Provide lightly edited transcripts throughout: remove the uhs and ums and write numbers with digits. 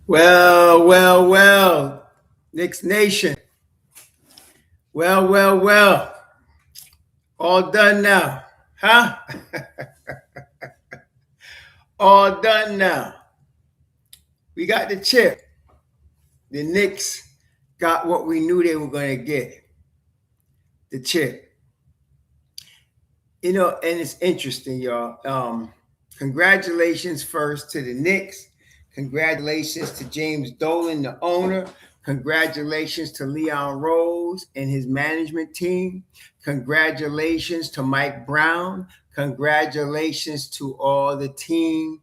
Well, Knicks Nation. Well. All done now. Huh? All done now. We got the chip. The Knicks got what we knew they were going to get, the chip. And it's interesting, y'all. Congratulations first to the Knicks. Congratulations to James Dolan, the owner. Congratulations to Leon Rose and his management team. Congratulations to Mike Brown. Congratulations to all the team,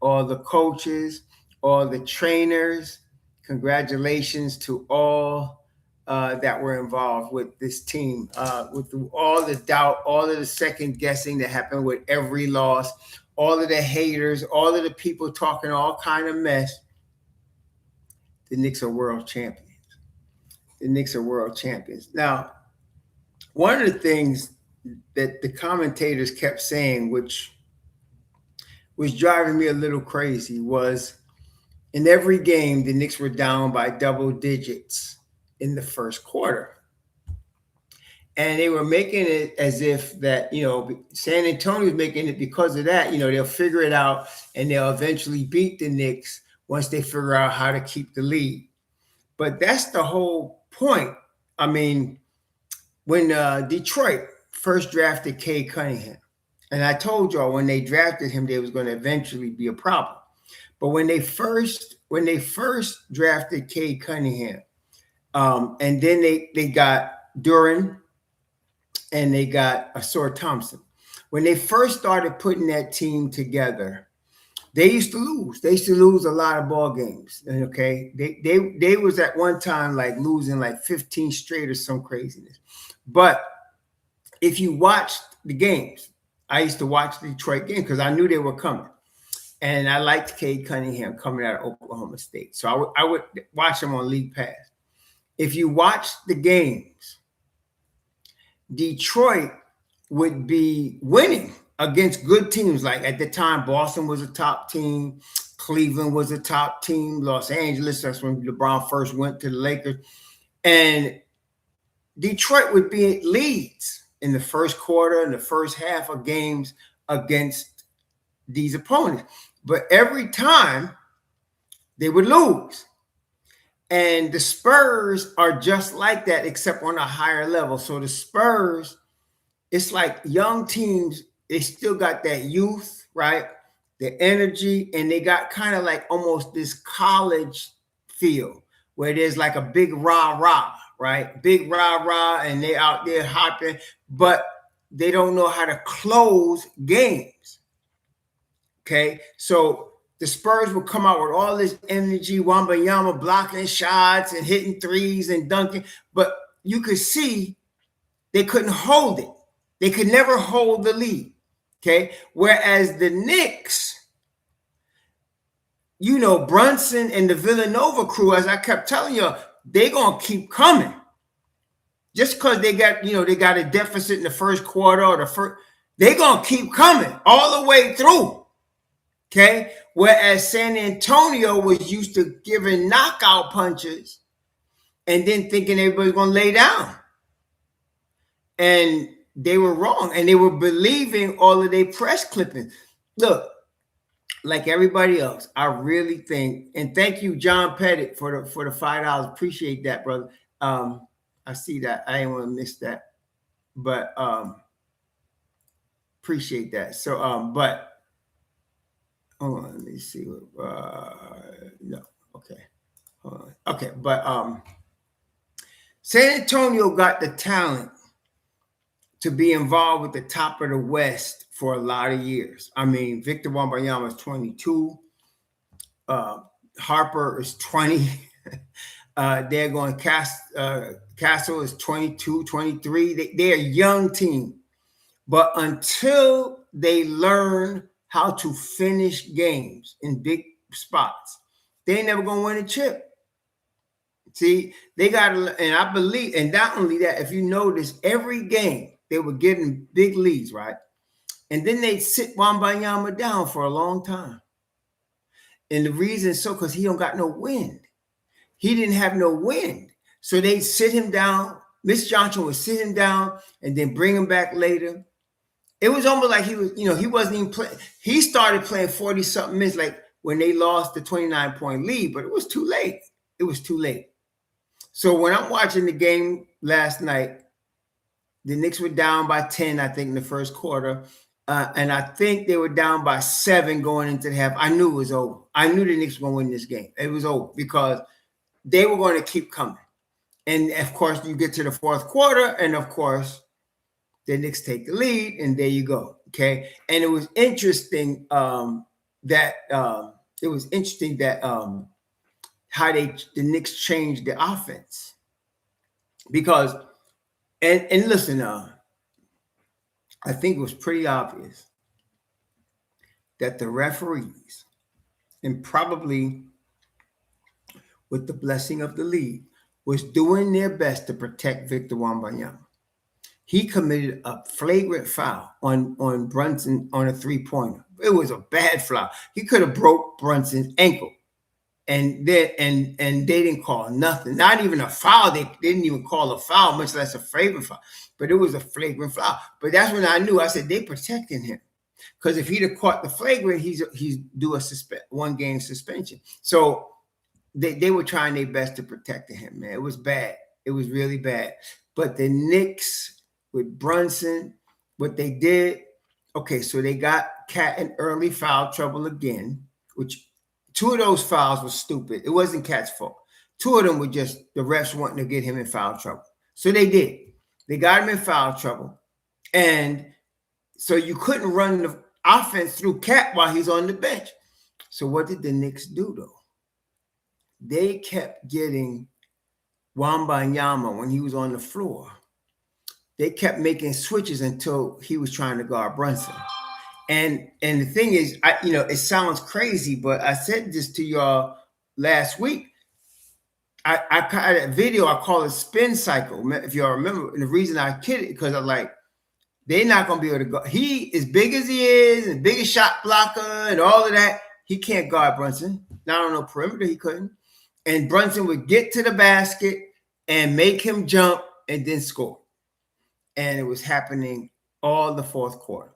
all the coaches, all the trainers. Congratulations to all that were involved with this team, with all the doubt, all of the second guessing that happened with every loss, all of the haters, all of the people talking all kind of mess. The Knicks are world champions. The Knicks are world champions. Now, one of the things that the commentators kept saying, which was driving me a little crazy, was in every game, the Knicks were down by double digits in the first quarter. And they were making it as if that, San Antonio was making it because of that. They'll figure it out and they'll eventually beat the Knicks once they figure out how to keep the lead. But that's the whole point. I mean, when Detroit first drafted Cade Cunningham, and I told y'all when they drafted him, there was going to eventually be a problem. But when they first drafted Cade Cunningham, and then they got Duran and they got Asor Thompson. When they first started putting that team together, they used to lose. They used to lose a lot of ball games. Okay, they was at one time like losing like 15 straight or some craziness. But if you watched the games, I used to watch the Detroit game because I knew they were coming. And I liked Cade Cunningham coming out of Oklahoma State. So I would watch him on League Pass. If you watch the games, Detroit would be winning against good teams. Like at the time, Boston was a top team. Cleveland was a top team. Los Angeles, that's when LeBron first went to the Lakers. And Detroit would be in leads in the first quarter and the first half of games against these opponents. But every time they would lose. And the Spurs are just like that, except on a higher level. So the Spurs, it's like young teams, they still got that youth, right? The energy, and they got kind of like almost this college feel where there's like a big rah-rah, right? Big rah-rah, and they out there hopping, but they don't know how to close games. Okay, so the Spurs would come out with all this energy, Wembanyama blocking shots and hitting threes and dunking, but you could see they couldn't hold it. They could never hold the lead, okay? Whereas the Knicks, Brunson and the Villanova crew, as I kept telling you, they're going to keep coming. Just because they got a deficit in the first quarter or they're going to keep coming all the way through. Okay, whereas San Antonio was used to giving knockout punches and then thinking everybody's going to lay down. And they were wrong. And they were believing all of their press clippings. Look, like everybody else, I really think, and thank you, John Pettit, for the $5. Appreciate that, brother. I see that. I didn't want to miss that. But appreciate that. So, but hold on, let me see. No, okay. Hold on. Okay, but San Antonio got the talent to be involved with the top of the West for a lot of years. I mean, Victor Wembanyama is 22. Harper is 20. They're going Castle is 22, 23. They're a young team. But until they learn how to finish games in big spots, they ain't never gonna win a chip. See, they got to, and I believe, and not only that, if you notice, every game they were getting big leads, right? And then they'd sit Wembanyama down for a long time. And the reason is so because he don't got no wind. He didn't have no wind. So they sit him down. Miss Johnson would sit him down and then bring him back later. It was almost like he was, he wasn't even playing. He started playing 40-something minutes, like when they lost the 29-point lead, but it was too late. It was too late. So when I'm watching the game last night, the Knicks were down by 10, I think, in the first quarter. And I think they were down by 7 going into the half. I knew it was over. I knew the Knicks were going to win this game. It was over because they were going to keep coming. And, of course, you get to the fourth quarter, and, of course, the Knicks take the lead, and there you go, okay? And it was interesting that how the Knicks changed the offense. Because, and listen, I think it was pretty obvious that the referees, and probably with the blessing of the league, was doing their best to protect Victor Wembanyama. He committed a flagrant foul on Brunson on a three-pointer. It was a bad foul. He could have broke Brunson's ankle. And they didn't call nothing. Not even a foul. They didn't even call a foul, much less a flagrant foul. But it was a flagrant foul. But that's when I knew. I said, they protecting him. Because if he'd have caught the flagrant, he's due a 1-game suspension. So they were trying their best to protect him, man. It was bad. It was really bad. But the Knicks with Brunson, what they did, okay, so they got Cat in early foul trouble again, which 2 of those fouls were stupid. It wasn't Cat's fault. 2 of them were just the refs wanting to get him in foul trouble. So they did. They got him in foul trouble. And so you couldn't run the offense through Cat while he's on the bench. So what did the Knicks do, though? They kept getting Wembanyama when he was on the floor. They kept making switches until he was trying to guard Brunson. And the thing is, it sounds crazy, but I said this to y'all last week. I got a video, I call it spin cycle, if y'all remember. And the reason I kid it, because I'm like, they're not going to be able to go. He, as big as he is, and biggest shot blocker and all of that, he can't guard Brunson. Not on no perimeter, he couldn't. And Brunson would get to the basket and make him jump and then score. And it was happening all the fourth quarter.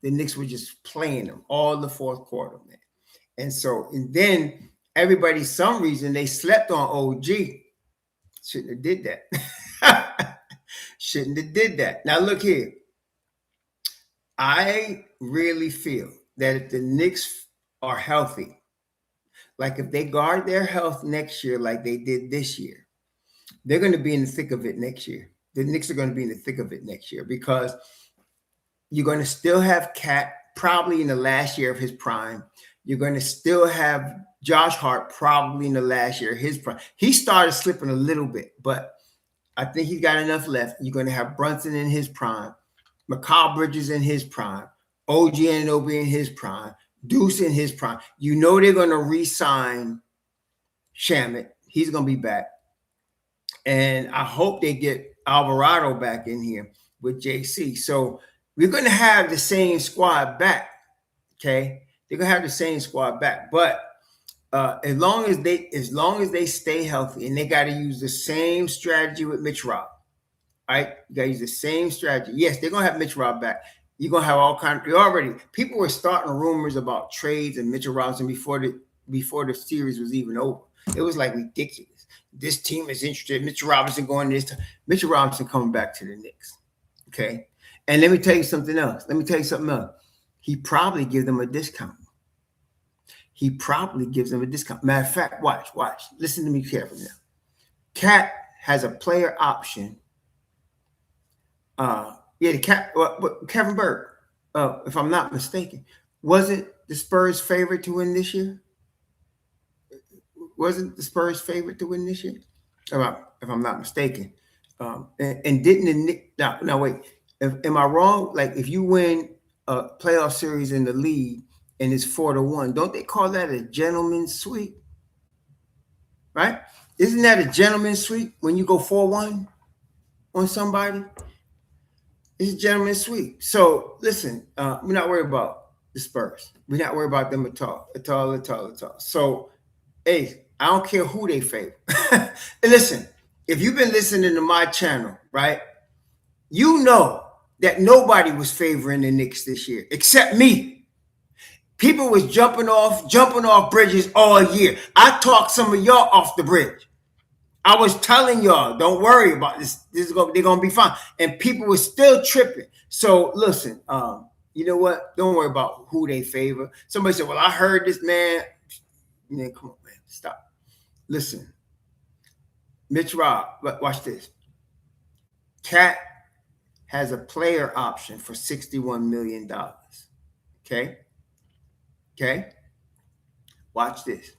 The Knicks were just playing them all the fourth quarter, man. And then everybody, some reason, they slept on OG. Shouldn't have did that. Shouldn't have did that. Now, look here. I really feel that if the Knicks are healthy, like if they guard their health next year like they did this year, they're going to be in the thick of it next year. The Knicks are going to be in the thick of it next year because you're going to still have Cat probably in the last year of his prime. You're going to still have Josh Hart probably in the last year of his prime. He started slipping a little bit, but I think he's got enough left. You're going to have Brunson in his prime, Mikal Bridges in his prime, OG Anunoby in his prime, Deuce in his prime. You know they're going to re-sign Shamet. He's going to be back. And I hope they get Alvarado back in here with JC. So we're going to have the same squad back, okay? They're going to have the same squad back. But as long as they stay healthy, and they got to use the same strategy with Mitch Rob, right? You got to use the same strategy. Yes, they're going to have Mitch Rob back. You're going to have all kinds of – people were starting rumors about trades and Mitchell Robinson before the series was even over. It was like ridiculous. This team is interested. Mitchell Robinson going this time. Mitchell Robinson coming back to the Knicks. Okay. And let me tell you something else. He probably gives them a discount. Matter of fact, watch. Listen to me carefully now. Cat has a player option. Kevin Burke, if I'm not mistaken, wasn't the Spurs favorite to win this year? Wasn't the Spurs favorite to win this year? If I'm not mistaken. And didn't the Knicks – now wait. Am I wrong? Like if you win a playoff series in the league and it's 4-1, don't they call that a gentleman's sweep? Right? Isn't that a gentleman's sweep when you go 4-1 on somebody? It's a gentleman's sweep. So listen, we're not worried about The Spurs. We're not worried about them at all. At all, at all, at all. So, hey, I don't care who they favor. Listen, if you've been listening to my channel, right, you know that nobody was favoring the Knicks this year except me. People was jumping off bridges all year. I talked some of y'all off the bridge. I was telling y'all, don't worry about this. They're gonna be fine. And people were still tripping. So listen, you know what? Don't worry about who they favor. Somebody said, "Well, I heard this man." Man, come on, man, stop. Listen, Mitch Rob, watch this. Cat has a player option for $61 million. Okay. Watch this.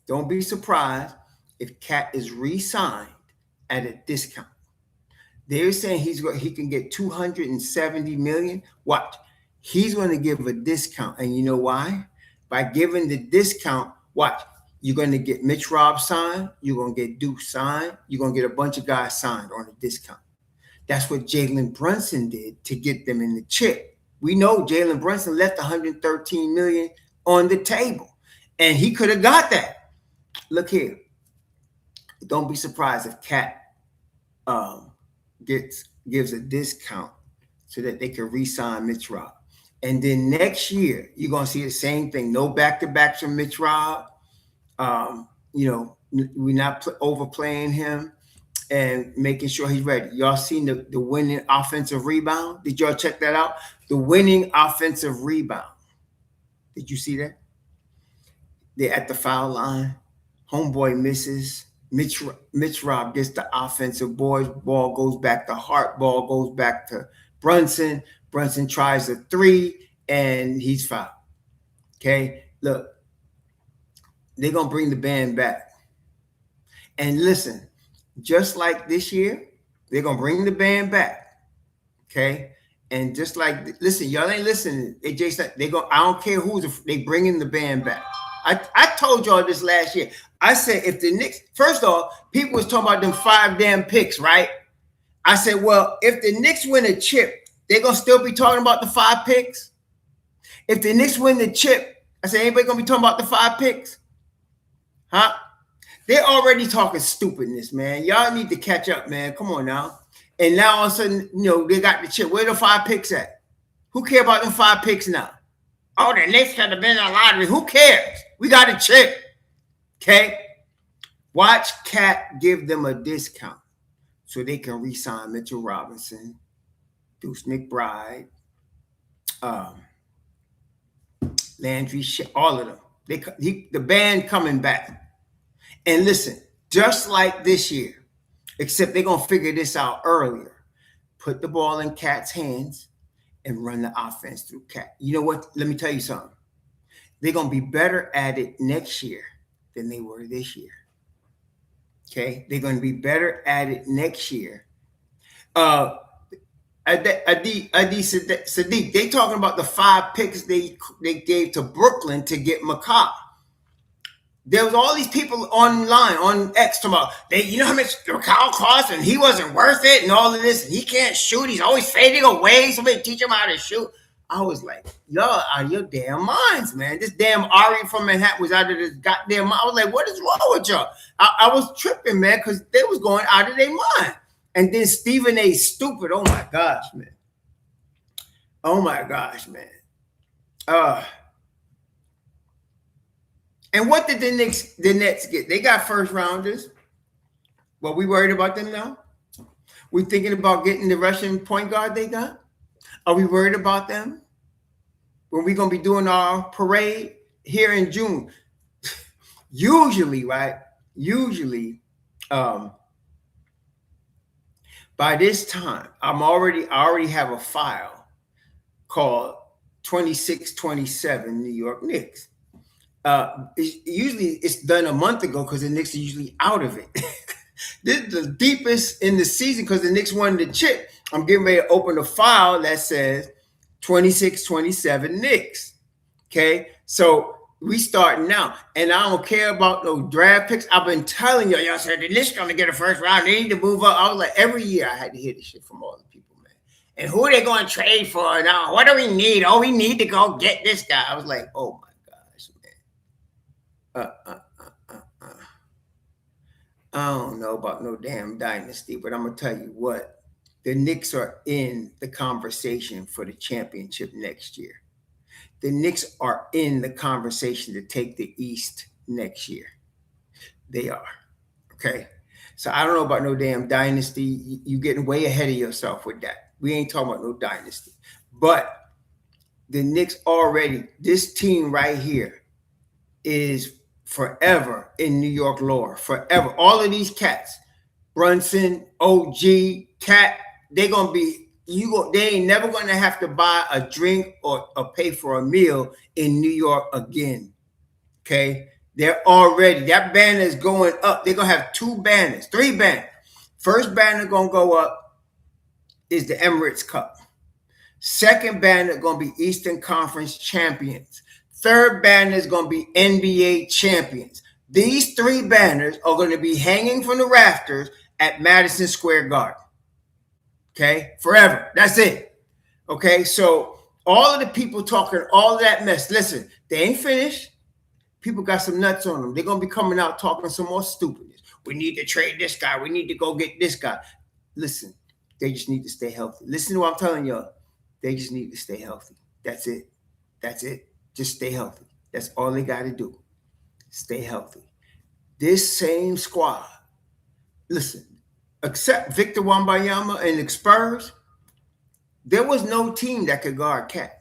Don't be surprised if Cat is re-signed at a discount. They're saying he can get $270 million. Watch. He's going to give a discount. And you know why? By giving the discount, watch. You're going to get Mitch Rob signed. You're going to get Duke signed. You're going to get a bunch of guys signed on a discount. That's what Jalen Brunson did to get them in the chip. We know Jalen Brunson left $113 million on the table. And he could have got that. Look here. Don't be surprised if Cat gives a discount so that they can re-sign Mitch Rob. And then next year, you're going to see the same thing. No back-to-backs from Mitch Rob. We're not overplaying him and making sure he's ready. Y'all seen the winning offensive rebound? Did y'all check that out? The winning offensive rebound. Did you see that? They're at the foul line. Homeboy misses. Mitch Rob gets the offensive boards. Ball goes back to Hart. Ball goes back to Brunson. Brunson tries a three, and he's fouled. Okay? Look, they're going to bring the band back. And listen, just like this year, they're going to bring the band back. Okay? And just like, listen, y'all ain't listening. I don't care they bringing the band back. I told y'all this last year. I said, if the Knicks, first off, people was talking about them 5 damn picks, right? I said, well, if the Knicks win a chip, they're going to still be talking about the 5 picks? If the Knicks win the chip, I said, anybody going to be talking about the 5 picks? Huh? They're already talking stupidness, man. Y'all need to catch up, man. Come on now. And now all of a sudden, they got the chip. Where the 5 picks at? Who care about them 5 picks now? Oh, the Knicks could have been in the lottery. Who cares? We got a chip. Okay? Watch Cat give them a discount so they can re-sign Mitchell Robinson, Deuce McBride, Landry, all of them. The band coming back. And listen, just like this year, except they're going to figure this out earlier. Put the ball in Cat's hands and run the offense through Cat. You know what? Let me tell you something. They're going to be better at it next year than they were this year. Okay? They're going to be better at it next year. Adi Sadiq, they talking about the 5 picks they gave to Brooklyn to get McCaw. There was all these people online on X talking about you know how much McCaw cost and he wasn't worth it and all of this and he can't shoot. He's always fading away. Somebody teach him how to shoot. I was like, y'all out of your damn minds, man. This damn Ari from Manhattan was out of this goddamn mind. I was like, what is wrong with y'all? I was tripping, man, because they was going out of their mind. And then Stephen A. stupid. Oh my gosh, man. Oh my gosh, man. And what did the Nets get? They got first rounders. Well, we worried about them now? We thinking about getting the Russian point guard they got? Are we worried about them? When we going to be doing our parade here in June? Usually, right? By this time, I already have a file called 2627 New York Knicks. It's done a month ago because the Knicks are usually out of it. This is the deepest in the season because the Knicks won the chip. I'm getting ready to open a file that says 2627 Knicks. Okay, so we starting now, and I don't care about no draft picks. I've been telling y'all said the Knicks gonna get a first round. They need to move up. I was like, every year I had to hear this shit from all the people, man. And who are they going to trade for now? What do we need? Oh, we need to go get this guy. I was like, oh my gosh, man. I don't know about no damn dynasty, but I'm going to tell you what. The Knicks are in the conversation for the championship next year. The Knicks are in the conversation to take the East next year. They are. Okay. So I don't know about no damn dynasty. You getting way ahead of yourself with that. We ain't talking about no dynasty. But the Knicks already, this team right here is forever in New York lore. Forever. All of these cats, Brunson, OG, Cat, they're gonna be they ain't never gonna have to buy a drink or pay for a meal in New York again. Okay. They're already, that banner is going up. They're going to have 2 banners, 3 banners. First banner going to go up is the Emirates Cup. Second banner going to be Eastern Conference champions. Third banner is going to be NBA champions. These 3 banners are going to be hanging from the rafters at Madison Square Garden. Okay, forever. That's it. Okay, so all of the people talking all of that mess, listen, they ain't finished. People got some nuts on them. They're going to be coming out talking some more stupidness. We need to trade this guy. We need to go get this guy. Listen, they just need to stay healthy. Listen to what I'm telling y'all. They just need to stay healthy. That's it. That's it. Just stay healthy. That's all they got to do. Stay healthy. This same squad, listen, except Victor Wembanyama and the Spurs, there was no team that could guard Cat.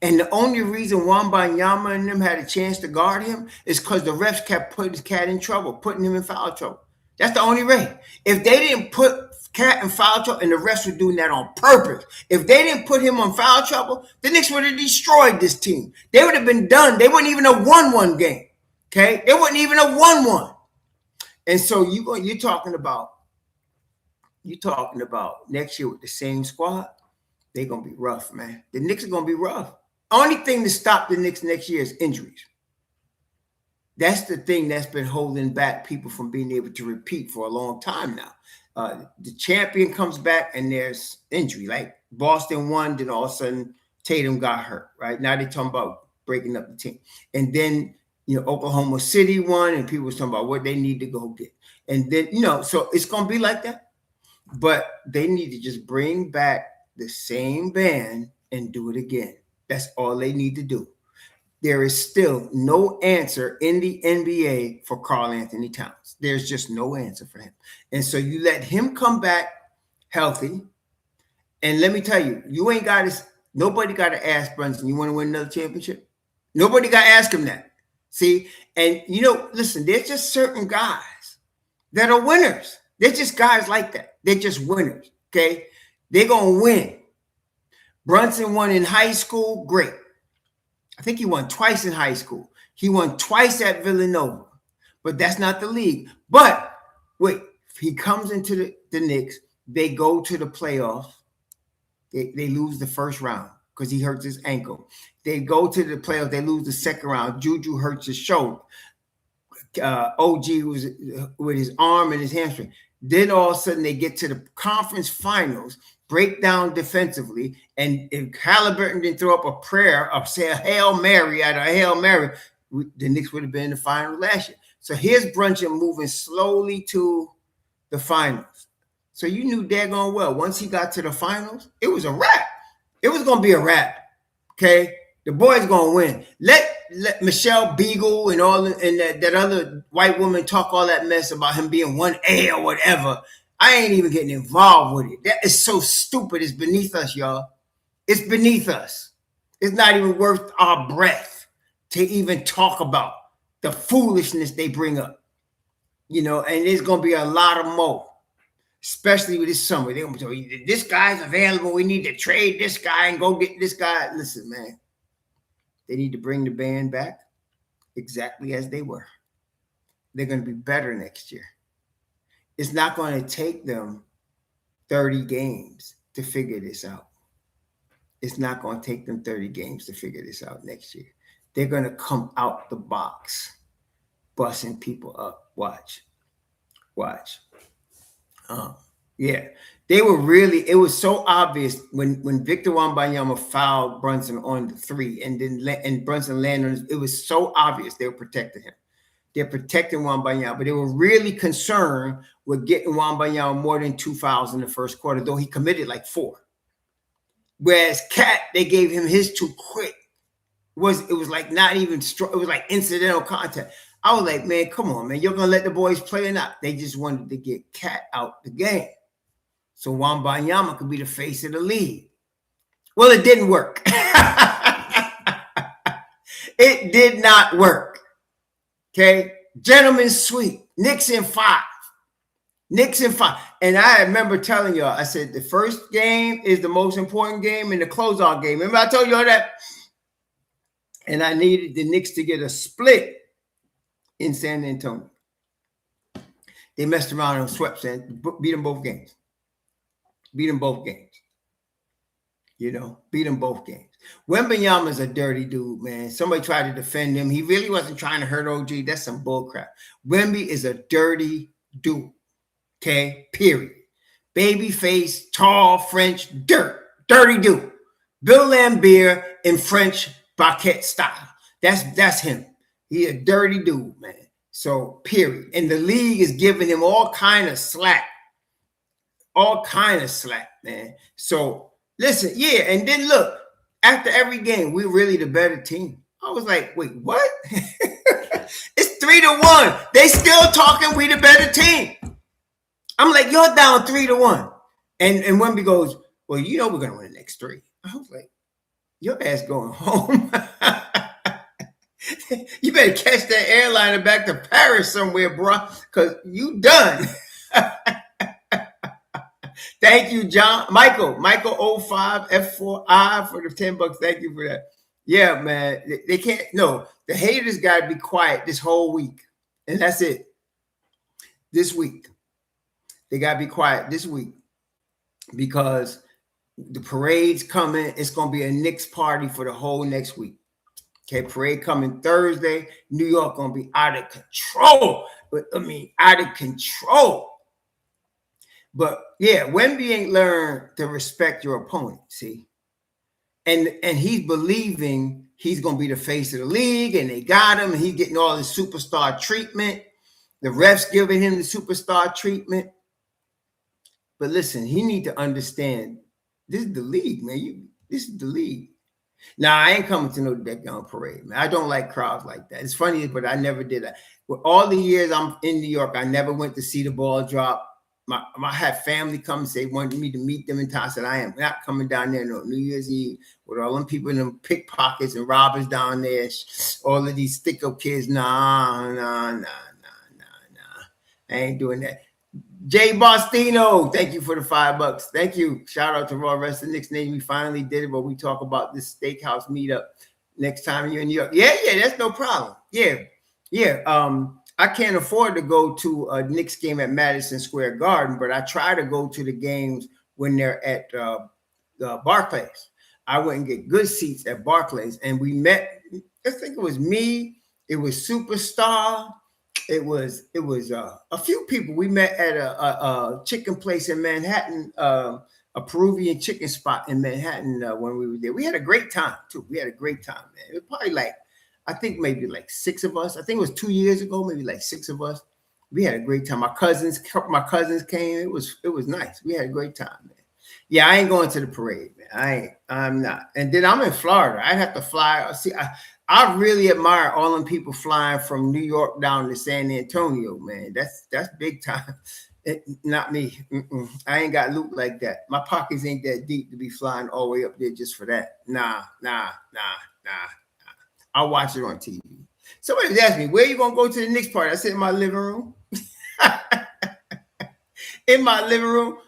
And the only reason Wembanyama and them had a chance to guard him is because the refs kept putting Cat in trouble, putting him in foul trouble. That's the only way. If they didn't put Cat in foul trouble, and the refs were doing that on purpose, if they didn't put him on foul trouble, the Knicks would have destroyed this team. They would have been done. They wouldn't even have won one game. Okay? They wouldn't even have won one. And so you're talking about next year with the same squad, they're going to be rough, man. The Knicks are going to be rough. Only thing to stop the Knicks next year is injuries. That's the thing that's been holding back people from being able to repeat for a long time now. The champion comes back and there's injury. Like Boston won, then all of a sudden Tatum got hurt, right? Now they're talking about breaking up the team. And then, Oklahoma City won and people were talking about what they need to go get. And then, so it's going to be like that. But they need to just bring back the same band and do it again. That's all they need to do. There is still no answer in the NBA for Karl Anthony Towns. There's just no answer for him. And so you let him come back healthy. And let me tell you, nobody got to ask Brunson, you want to win another championship? Nobody got to ask him that. See? And, listen, there's just certain guys that are winners. They're just guys like that. They're just winners, okay? They're going to win. Brunson won in high school, great. I think he won twice in high school. He won twice at Villanova, but that's not the league. But wait, if he comes into the Knicks, they go to the playoffs. They lose the first round because he hurts his ankle. They go to the playoffs. They lose the second round. Juju hurts his shoulder. OG was with his arm and his hamstring. Then all of a sudden they get to the conference finals, break down defensively, and if Halliburton didn't throw up a prayer of say a Hail Mary out of a Hail Mary, the Knicks would have been in the finals last year. So here's Brunson moving slowly to the finals. So you knew daggone well once he got to the finals, it was a wrap. It was going to be a wrap. Okay, the boy's going to win. Let Michelle Beagle and that other white woman talk all that mess about him being 1A or whatever. I ain't even getting involved with it. That is so stupid. It's beneath us, y'all. It's beneath us. It's not even worth our breath to even talk about the foolishness they bring up. And there's going to be a lot of more, especially with this summer. They're going to be telling this guy's available. We need to trade this guy and go get this guy. Listen, man. They need to bring the band back exactly as they were. They're going to be better next year. It's not going to take them 30 games to figure this out. It's not going to take them 30 games to figure this out next year. They're going to come out the box, busting people up. Watch. Yeah. They were really, it was so obvious when Victor Wembanyama fouled Brunson on the three and Brunson landed on it was so obvious they were protecting him. They're protecting Wembanyama, but they were really concerned with getting Wembanyama more than 2 fouls in the first quarter, though he committed like 4. Whereas Cat, they gave him his too quick. It was like not even strong. It was like incidental contact. I was like, man, come on, man. You're going to let the boys play or not? They just wanted to get Cat out the game so Wembanyama could be the face of the league. Well, it didn't work. It did not work. Okay? Gentlemen's sweep. Knicks in 5. Knicks in 5. And I remember telling y'all, I said, the first game is the most important game and the closeout game. Remember I told y'all that? And I needed the Knicks to get a split in San Antonio. They messed around and swept and beat them both games. Beat them both games. You know, beat them both games. Wembanyama's a dirty dude, man. Somebody tried to defend him. He really wasn't trying to hurt OG. That's some bullcrap. Wemby is a dirty dude. Okay, period. Baby face, tall, French, dirty dude. Bill Laimbeer in French Baquette style. That's him. He a dirty dude, man. So, period. And the league is giving him all kind of slack. All kind of slack, man. So, listen, yeah. And then look, after every game, we're really the better team. I was like, wait, what? It's 3-1. They still talking we the better team. I'm like, you're down 3-1. And Wemby goes, well, you know we're going to win the next 3. I was like, your ass going home. You better catch that airliner back to Paris somewhere, bro, because you done. Thank you, John. Michael 05 F4I for the $10. Thank you for that. Yeah, man. They can't, no, the haters got to be quiet this whole week. And that's it. This week. They got to be quiet this week because the parade's coming. It's going to be a Knicks party for the whole next week. Okay, parade coming Thursday. New York going to be out of control. Out of control. But yeah, Wemby ain't learned to respect your opponent, see? And he's believing he's going to be the face of the league and they got him and he's getting all this superstar treatment. The refs giving him the superstar treatment. But listen, he need to understand this is the league, man. This is the league. Now, I ain't coming to no background parade, man. I don't like crowds like that. It's funny, but I never did that. With all the years I'm in New York, I never went to see the ball drop. I had family come and say wanted me to meet them in town. I said, I am not coming down there no New Year's Eve with all them people in them pickpockets and robbers down there. All of these stick-up kids. Nah. I ain't doing that. Jay Bostino, thank you for the $5. Thank you. Shout out to Raw Wrestling Knicks Nation. We finally did it, but we talk about this steakhouse meetup next time you're in New York. Yeah, that's no problem. Yeah. I can't afford to go to a Knicks game at Madison Square Garden, but I try to go to the games when they're at Barclays. I went and get good seats at Barclays, and we met. I think it was me. It was Superstar. It was a few people. We met at a chicken place in Manhattan, a Peruvian chicken spot in Manhattan when we were there. We had a great time too. We had a great time, man. It was probably I think maybe 6 of us. I think it was 2 years ago, maybe 6 of us. We had a great time. My cousins came. It was nice. We had a great time, man. Yeah, I ain't going to the parade, man. I'm not. And then I'm in Florida. I have to fly. See, I really admire all them people flying from New York down to San Antonio, man. That's big time. Not me. I ain't got loot like that. My pockets ain't that deep to be flying all the way up there just for that. Nah. I'll watch it on TV. Somebody was asking me, where you going to go to the Knicks party? I said, in my living room. In my living room?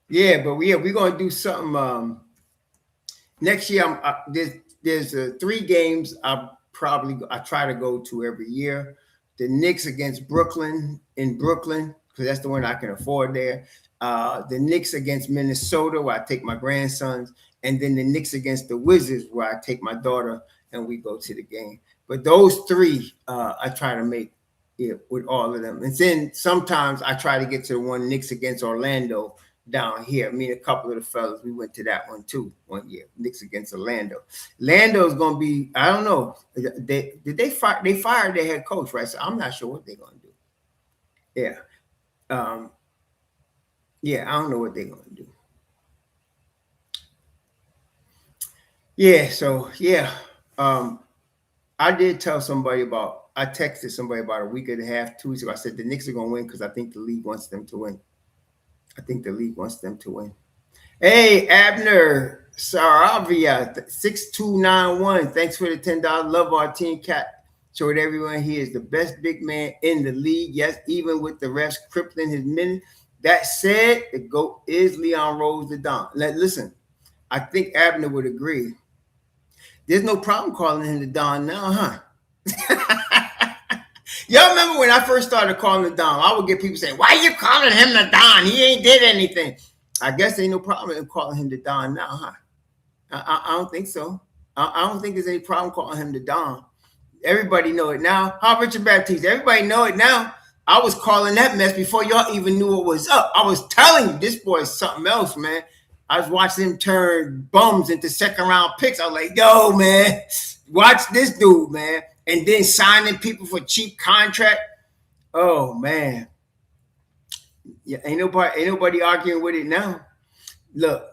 Yeah, but we're going to do something. Next year, there's 3 games I try to go to every year. The Knicks against Brooklyn in Brooklyn, because that's the one I can afford there. The Knicks against Minnesota, where I take my grandsons. And then the Knicks against the Wizards, where I take my daughter and we go to the game. But those 3, I try to make Yeah, with all of them. And then sometimes I try to get to the one Knicks against Orlando down here. Me and a couple of the fellas, we went to that one too one year. Knicks against Orlando. Orlando's gonna be, I don't know. They fired their head coach, right? So I'm not sure what they're gonna do. Yeah. Um, yeah, I don't know what they're gonna do. Yeah, so yeah. Um, I did tell somebody about I texted somebody about a week and a half, 2 weeks ago. I said the Knicks are gonna win because I think the league wants them to win. I think the league wants them to win. Hey, Abner Saravia, 6291. Thanks for the $10. Love our team cat. Showed everyone he is the best big man in the league. Yes, even with the refs crippling his minutes. That said, the GOAT is Leon Rose the Don. Listen, I think Abner would agree. There's no problem calling him the Don now, huh? Y'all remember when I first started calling him Don? I would get people saying, "Why are you calling him the Don? He ain't did anything." I guess there ain't no problem in calling him the Don now, huh? I don't think so. I don't think there's any problem calling him the Don. Everybody know it now. How Richard Baptiste? Everybody know it now. I was calling that mess before y'all even knew what was up. I was telling you, this boy is something else, man. I was watching him turn bums into second round picks. I was like, yo, man, watch this dude, man. And then signing people for cheap contract. Oh, man. Yeah, ain't nobody arguing with it now. Look,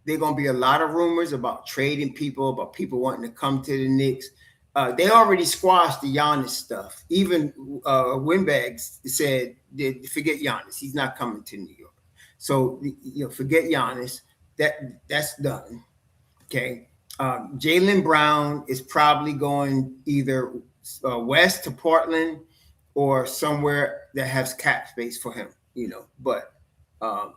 there gonna be a lot of rumors about trading people, about people wanting to come to the Knicks. They already squashed the Giannis stuff. Even Windbags said, "Forget Giannis. He's not coming to New York." So forget Giannis. That's done. Okay. Jaylen Brown is probably going either west to Portland or somewhere that has cap space for him. But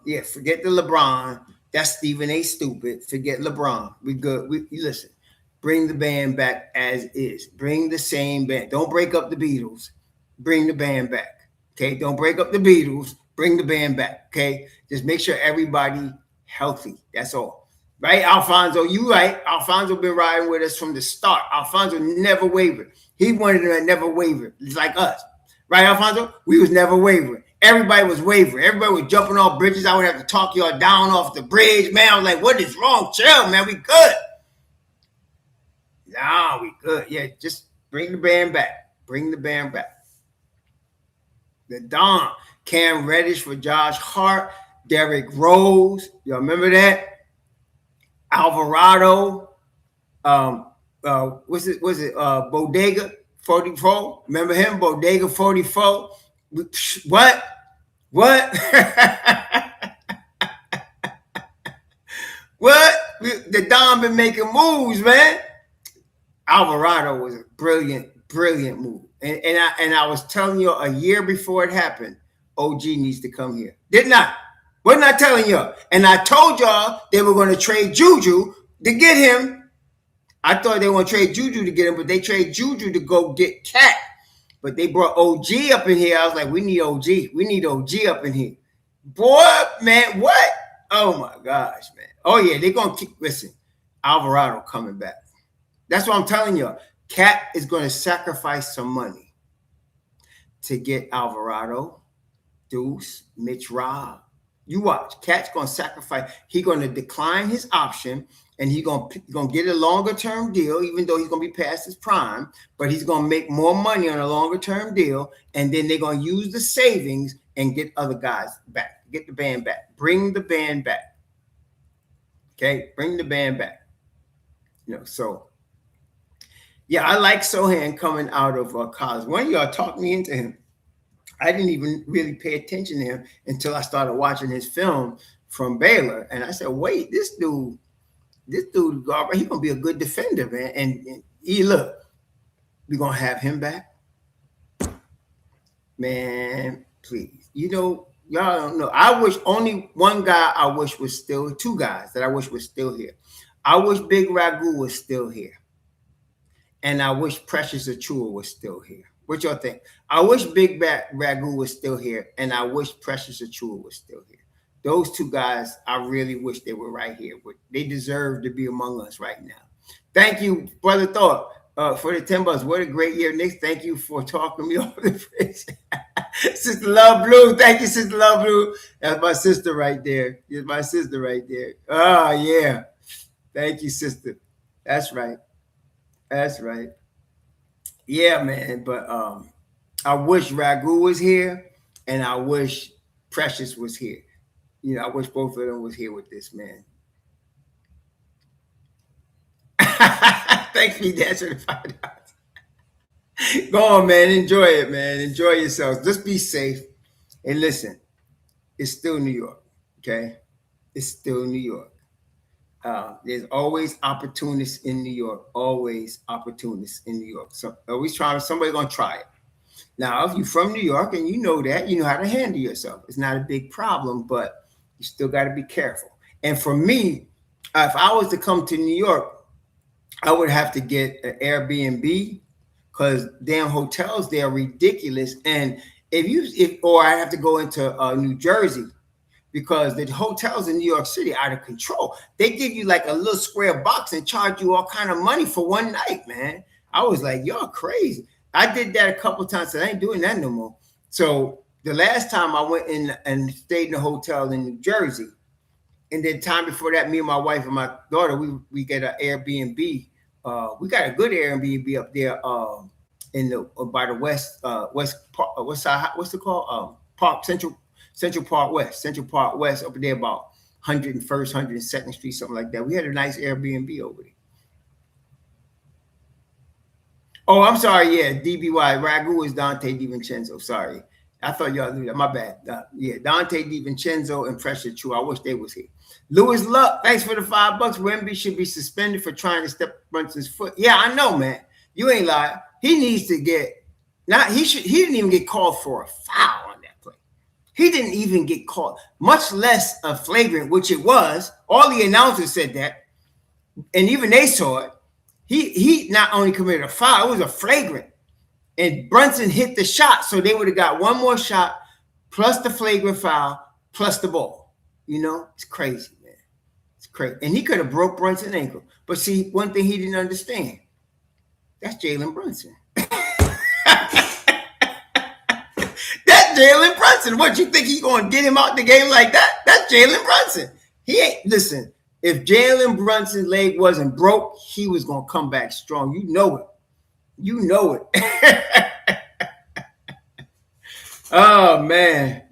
yeah, forget the LeBron. That's Stephen A. Stupid. Forget LeBron. We good. We listen. Bring the band back as is. Bring the same band. Don't break up the Beatles. Bring the band back. Okay. Don't break up the Beatles. Bring the band back. Okay. Just make sure everybody healthy. That's all. Right, Alfonso? You right. Alfonso been riding with us from the start. Alfonso never wavered. He wanted to never waver. It's like us. Right, Alfonso? We was never wavering. Everybody was wavering. Everybody was jumping off bridges. I would have to talk y'all down off the bridge. Man, I was like, what is wrong? Chill, man. We good. Nah, we good. Yeah, just bring the band back. Bring the band back. The Don. Cam Reddish for Josh Hart. Derrick Rose. Y'all remember that? Alvarado. Was it Bodega 44? Remember him? Bodega 44. What? What? What? The Don been making moves, man. Alvarado was a brilliant move. And I was telling you a year before it happened, OG needs to come here. Didn't I? Wasn't I telling you? And I told y'all they were going to trade Juju to get him. I thought they were going to trade Juju to get him, but they trade Juju to go get Cat. But they brought OG up in here. I was like, we need OG. We need OG up in here. Boy, man, what? Oh, my gosh, man. Oh, yeah, they're going to keep, listen, Alvarado coming back. That's what I'm telling you. Cat is going to sacrifice some money to get Alvarado, Deuce, Mitch Robb. You watch. Cat's going to sacrifice. He's going to decline his option, and he's going to get a longer-term deal, even though he's going to be past his prime, but he's going to make more money on a longer-term deal, and then they're going to use the savings and get other guys back, get the band back. Bring the band back. Okay? Bring the band back. So, yeah, I like Sohan coming out of college. One of y'all talked me into him. I didn't even really pay attention to him until I started watching his film from Baylor. And I said, wait, this dude, he's going to be a good defender, man. And look, we're going to have him back. Man, please. Y'all don't know. I wish only one guy I wish was still, two guys that I wish was still here. I wish Big Ragu was still here. And I wish Precious Achua was still here. What y'all think? I wish Big Ragu was still here, and I wish Precious Achua was still here. Those two guys, I really wish they were right here. But they deserve to be among us right now. Thank you, Brother Thought. For the 10 bucks. What a great year, Nick. Thank you for talking me over the bridge. Sister Love Blue. Thank you, Sister Love Blue. That's my sister right there. That's my sister right there. Oh, yeah. Thank you, sister. That's right. That's right. Yeah, man. But I wish Ragu was here and I wish Precious was here. You know, I wish both of them was here with this, man. Thanks for that $5. Go on, man. Enjoy it, man. Enjoy yourselves. Just be safe. And listen, it's still New York, okay? It's still New York. There's always opportunists in New York. Always opportunists in New York. So always trying. Somebody's gonna try it. Now, if you're from New York and you know that, you know how to handle yourself. It's not a big problem, but you still got to be careful. And for me, if I was to come to New York, I would have to get an Airbnb because damn hotels there are ridiculous. And or I have to go into New Jersey because the hotels in New York City are out of control. They give you like a little square box and charge you all kind of money for one night, man. I was like, y'all crazy. I did that a couple of times, so I ain't doing that no more. So the last time I went in and stayed in a hotel in New Jersey, and then time before that, me and my wife and my daughter, we get an Airbnb. We got a good Airbnb up there in the by the west Park, what's it called? Park Central Park West up there about 101st, 102nd Street, something like that. We had a nice Airbnb over there. Oh, I'm sorry. Yeah, DBY. Ragu is Dante DiVincenzo. Sorry. I thought y'all knew that. My bad. Yeah, Dante DiVincenzo and Pressure True. I wish they was here. Lewis Luck, thanks for the $5. Wemby should be suspended for trying to step Brunson's foot. Yeah, I know, man. You ain't lying. He needs to get he didn't even get called for a foul on that play. He didn't even get called, much less a flagrant, which it was. All the announcers said that, and even they saw it. He not only committed a foul, it was a flagrant. And Brunson hit the shot, so they would have got one more shot, plus the flagrant foul, plus the ball. You know, it's crazy, man. It's crazy. And he could have broke Brunson's ankle. But see, one thing he didn't understand, that's Jalen Brunson. That's Jalen Brunson. What, you think he's going to get him out the game like that? That's Jalen Brunson. He ain't, listen, if Jalen Brunson's leg wasn't broke, he was going to come back strong. You know it. You know it. Oh, man.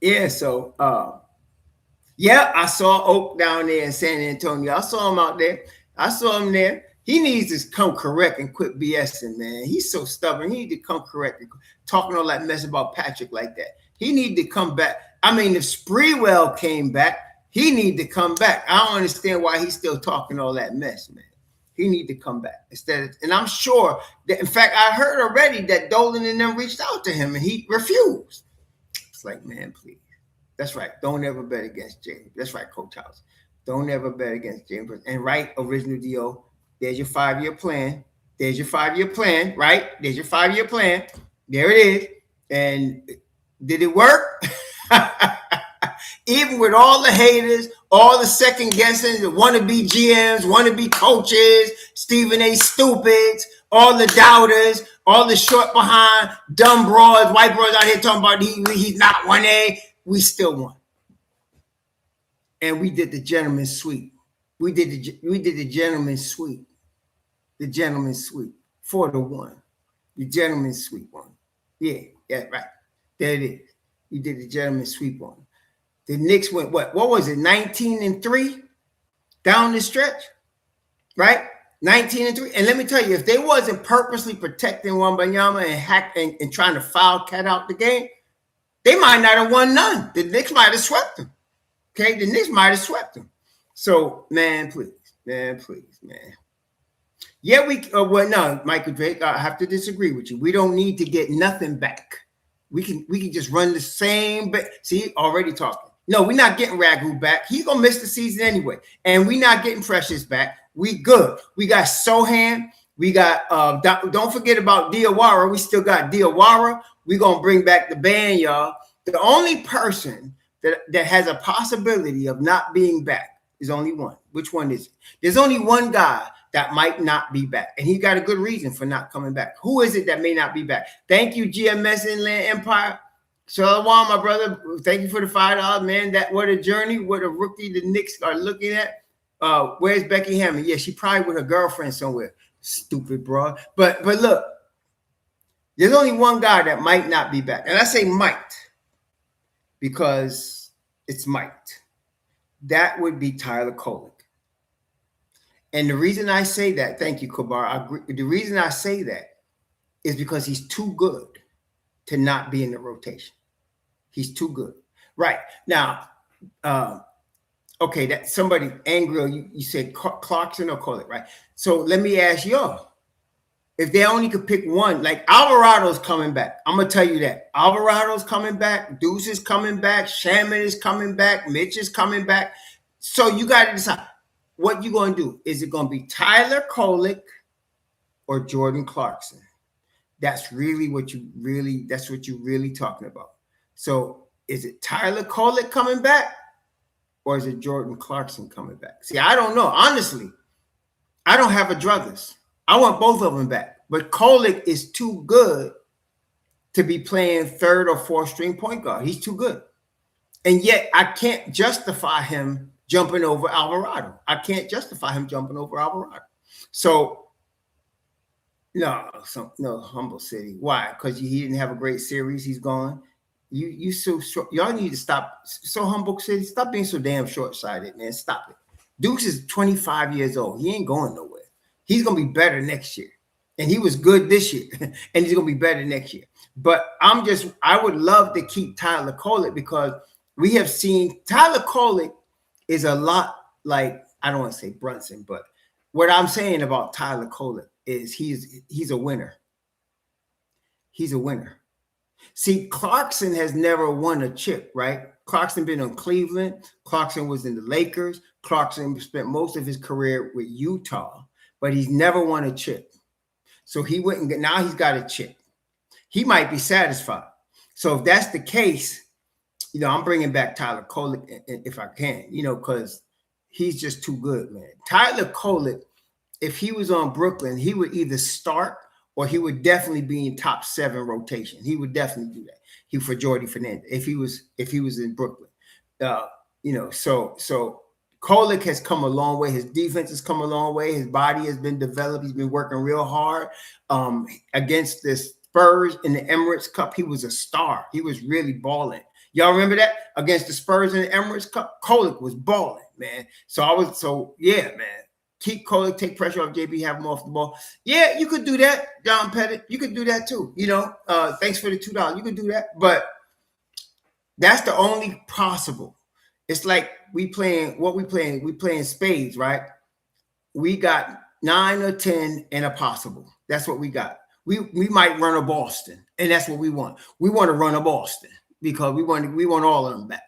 Yeah, so, yeah, I saw Oak down there in San Antonio. I saw him out there. I saw him there. He needs to come correct and quit BSing, man. He's so stubborn. He need to come correct and talking all that mess about Patrick like that. He need to come back. I mean, if Sprewell came back, he need to come back. I don't understand why he's still talking all that mess, man. He need to come back and I'm sure that, in fact, I heard already that Dolan and them reached out to him and he refused. It's like, man, please. That's right. Don't ever bet against James. That's right, Coach House. Don't ever bet against James. And right, Original DO, there's your 5-year plan. There's your 5-year plan, right? There's your 5-year plan. There it is. And did it work? Even with all the haters, all the second guessing, the wannabe GMs, wannabe coaches, Stephen A. Stupids, all the doubters, all the short behind, dumb broads, white broads out here talking about he's not 1A, we still won. And we did the gentleman's sweep. We did the gentleman's sweep. The gentleman's sweep. 4-1. The gentleman's sweep one. Yeah, right. There it is. We did the gentleman's sweep on. The Knicks went, what was it, 19-3 down the stretch, right? 19-3. And let me tell you, if they wasn't purposely protecting Wembanyama and trying to foul cat out the game, they might not have won none. The Knicks might have swept them. Okay, the Knicks might have swept them. So, man, please. Yeah, no, Michael Drake, I have to disagree with you. We don't need to get nothing back. We can just run the same. See, already talking. No, we're not getting Ragu back. He's going to miss the season anyway. And we're not getting Precious back. We good. We got Sohan. We got, don't forget about Diawara. We still got Diawara. We're going to bring back the band, y'all. The only person that has a possibility of not being back is only one. Which one is it? There's only one guy that might not be back. And he got a good reason for not coming back. Who is it that may not be back? Thank you, GMS Inland Empire. Shalom, my brother. Thank you for the $5, man. That what a journey, what a rookie the Knicks are looking at. Where's Becky Hammond? Yeah, she probably with her girlfriend somewhere. Stupid broad. But look, there's only one guy that might not be back. And I say might because it's might. That would be Tyler Kolek. And the reason I say that, thank you, Kabar. I agree. The reason I say that is because he's too good to not be in the rotation. He's too good. Right. Now, okay, that somebody angry, you said Clarkson or Kolek, right? So let me ask y'all. If they only could pick one, like Alvarado's coming back. I'm going to tell you that. Alvarado's coming back. Deuce is coming back. Shaman is coming back. Mitch is coming back. So you got to decide what you're going to do. Is it going to be Tyler Kolek or Jordan Clarkson? That's really what you really talking about. So is it Tyler Kolek coming back or is it Jordan Clarkson coming back? See, I don't know. Honestly, I don't have a druthers. I want both of them back. But Kolek is too good to be playing third or fourth string point guard. He's too good. And yet I can't justify him jumping over Alvarado. I can't justify him jumping over Alvarado. So, no, Humble City. Why? Because he didn't have a great series. He's gone. You so short. Y'all need to stop. So Humble City, stop being so damn short-sighted, man. Stop it. Deuce is 25 years old. He ain't going nowhere. He's going to be better next year. And he was good this year. And he's going to be better next year. But I would love to keep Tyler Kolek because we have seen Tyler Kolek is a lot like, I don't want to say Brunson, but what I'm saying about Tyler Kolek is he's a winner. He's a winner. See, Clarkson has never won a chip, right? Clarkson been on Cleveland. Clarkson was in the Lakers. Clarkson spent most of his career with Utah. But he's never won a chip. So now he's got a chip. He might be satisfied. So if that's the case, I'm bringing back Tyler Kolek if I can, because he's just too good, man. Tyler Kolek, if he was on Brooklyn, he would either start or he would definitely be in top 7 rotation. He would definitely do that. For Jordy Fernandez, if he was in Brooklyn. So Kolek has come a long way. His defense has come a long way. His body has been developed. He's been working real hard. Against the Spurs in the Emirates Cup, he was a star. He was really balling. Y'all remember that? Against the Spurs in the Emirates Cup, Kolek was balling, man. Yeah, man. Keep Kolek, take pressure off JB, have him off the ball. Yeah, you could do that, John Pettit. You could do that too. Thanks for the $2. You could do that. But that's the only possible. It's like we playing spades, right? We got 9 or 10 and a possible. That's what we got. We might run a Boston, and that's what we want. We want to run a Boston because we want all of them back.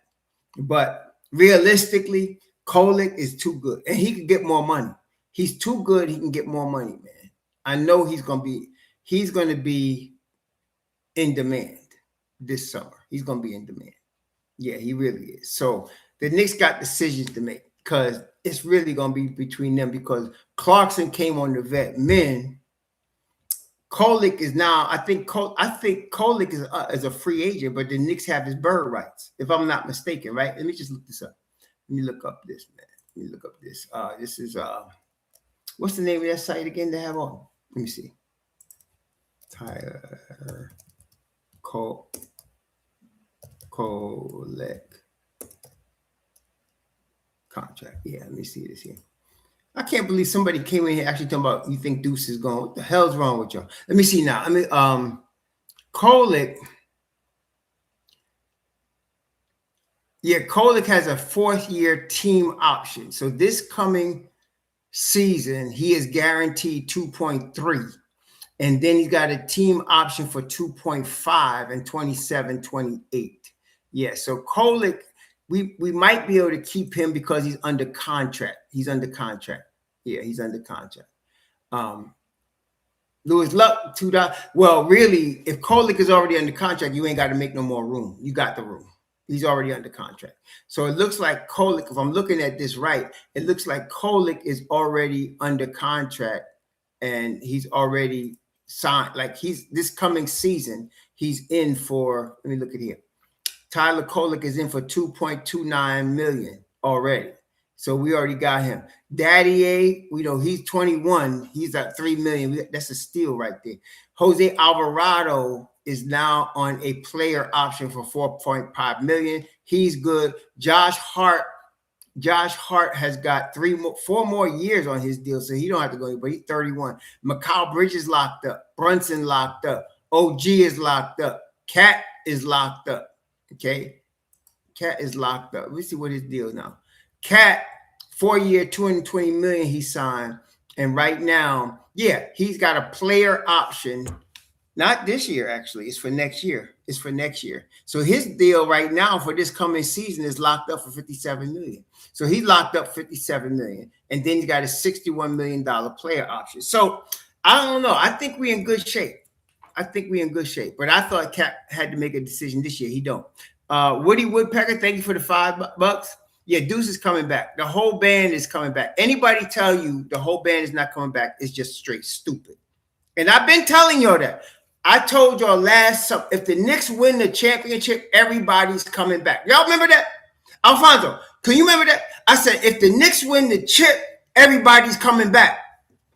But realistically, Kolek is too good, and he can get more money. He's too good. He can get more money, man. I know he's going to be in demand this summer. He's going to be in demand. Yeah, he really is. So the Knicks got decisions to make because it's really going to be between them because Clarkson came on the vet men. Kolek is now, I think Kolek is a free agent, but the Knicks have his bird rights, if I'm not mistaken, right? Let me just look this up. Let me look up this, man. Let me look up this. This is what's the name of that site again to have on? Let me see. Tyler Kolek contract. Yeah, let me see this here. I can't believe somebody came in here actually talking about you think Deuce is gone. What the hell's wrong with y'all? Let me see now. Kolek. Yeah, Kolek has a 4th-year team option. So this coming season, he is guaranteed 2.3. And then he's got a team option for 2.5 and 27, 28. Yeah, so Kolek, we might be able to keep him because he's under contract. Yeah, he's under contract. Louis Luck, $2. Well, really, if Kolek is already under contract, you ain't got to make no more room. You got the room. He's already under contract. So it looks like Kolek, if I'm looking at this right, it looks like Kolek is already under contract and he's already signed. Like he's this coming season, he's in for, let me look at here. Tyler Kolek is in for 2.29 million already. So we already got him. Daddy A, we know he's 21. He's at 3 million. That's a steal right there. Jose Alvarado is now on a player option for 4.5 million. He's good. Josh Hart has got 4 more years on his deal, so he don't have to go, but he's 31. Mikal Bridges locked up. Brunson locked up. OG is locked up. Cat is locked up. Okay. Cat is locked up. Let me see what his deal is now. Cat, 4-year, 220 million he signed. And right now, yeah, he's got a player option. Not this year, actually. It's for next year. So his deal right now for this coming season is locked up for 57 million. So he locked up 57 million. And then he's got a $61 million player option. So I don't know. I think we're in good shape. But I thought Cat had to make a decision this year. He don't. Woody Woodpecker, thank you for the $5. Yeah, Deuce is coming back. The whole band is coming back. Anybody tell you the whole band is not coming back is just straight stupid. And I've been telling y'all that. I told y'all if the Knicks win the championship, everybody's coming back. Y'all remember that? Alfonso, can you remember that? I said, if the Knicks win the chip, everybody's coming back.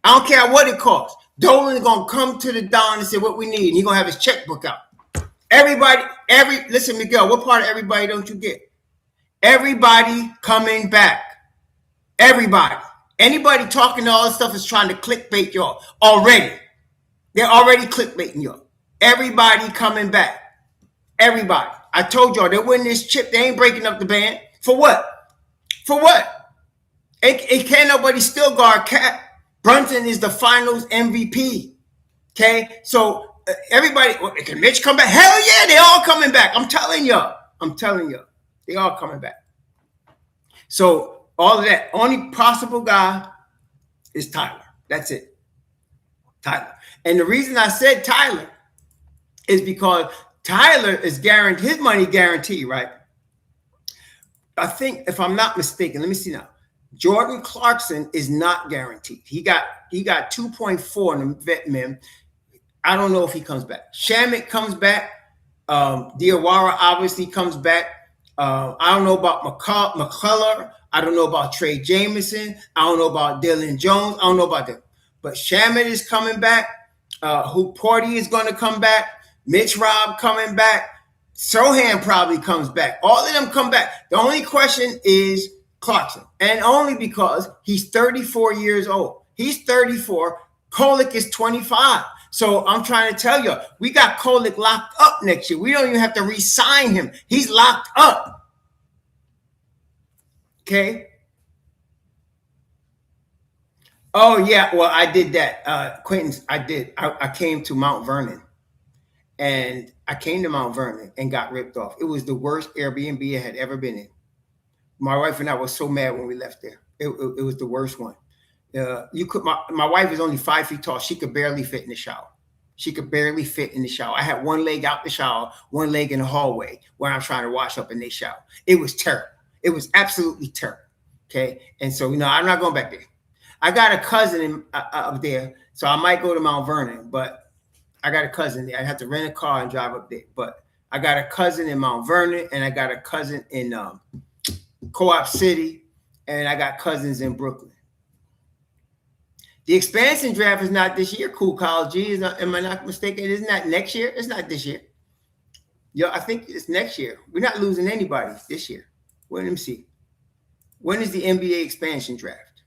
I don't care what it costs. Dolan is going to come to the Don and say what we need. He's going to have his checkbook out. Listen, Miguel, what part of everybody don't you get? Everybody coming back. Everybody. Anybody talking all this stuff is trying to clickbait y'all already. They're already clickbaiting y'all. Everybody coming back. Everybody. I told y'all they win this chip. They ain't breaking up the band. For what? It can't nobody still guard Cat. Brunson is the finals MVP. Okay? So everybody, can Mitch come back? Hell yeah, they all coming back. I'm telling y'all. They all coming back. So all of that, only possible guy is Tyler. That's it. Tyler. And the reason I said Tyler is because Tyler is guaranteed, his money guaranteed, right? I think, if I'm not mistaken, let me see now. Jordan Clarkson is not guaranteed. He got 2.4 in the vet min. I don't know if he comes back. Shamet comes back. Diawara obviously comes back. I don't know about McCullough. I don't know about Trey Jameson. I don't know about Dylan Jones. I don't know about them. But Shamet is coming back. Hoop Porty is going to come back. Mitch Robb coming back. Sohan probably comes back. All of them come back. The only question is Clarkson. And only because he's 34 years old. He's 34. Kolek is 25. So I'm trying to tell you, we got Kolek locked up next year. We don't even have to re-sign him. He's locked up. Okay? Oh, yeah. Well, I did that. Quentin, I did. I came to Mount Vernon. And I came to Mount Vernon and got ripped off. It was the worst Airbnb I had ever been in. My wife and I were so mad when we left there. It was the worst one. My wife is only 5 feet tall. She could barely fit in the shower. I had one leg out the shower, one leg in the hallway where I'm trying to wash up in the shower. It was terrible. It was absolutely terrible. Okay. And so, I'm not going back there. I got a cousin up there, so I might go to Mount Vernon, but I got a cousin there. I have to rent a car and drive up there. But I got a cousin in Mount Vernon, and I got a cousin in Co-op City, and I got cousins in Brooklyn. The expansion draft is not this year, Cool College G. Am I not mistaken? Isn't that next year? It's not this year. Yeah, I think it's next year. We're not losing anybody this year. Well, let me see. When is the NBA expansion draft?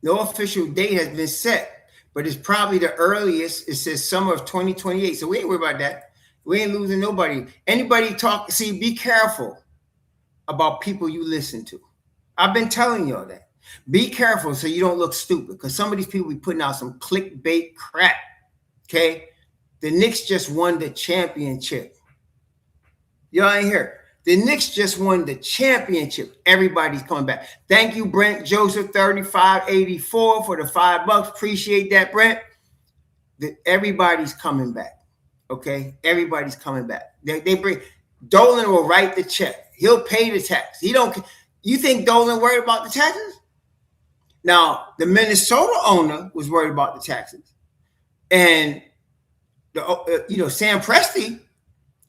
No official date has been set, but it's probably the earliest. It says summer of 2028. So we ain't worried about that. We ain't losing nobody. Anybody talk, see, be careful about people you listen to. I've been telling y'all that. Be careful so you don't look stupid, because some of these people be putting out some clickbait crap. Okay? The Knicks just won the championship. Y'all ain't here. The Knicks just won the championship. Everybody's coming back. Thank you, Brent Joseph, 3584 for the $5. Appreciate that, Brent. Everybody's coming back. Okay? Everybody's coming back. They bring Dolan will write the check. He'll pay the tax. He don't. You think Dolan worried about the taxes? Now, the owner was worried about the taxes, and Sam Presti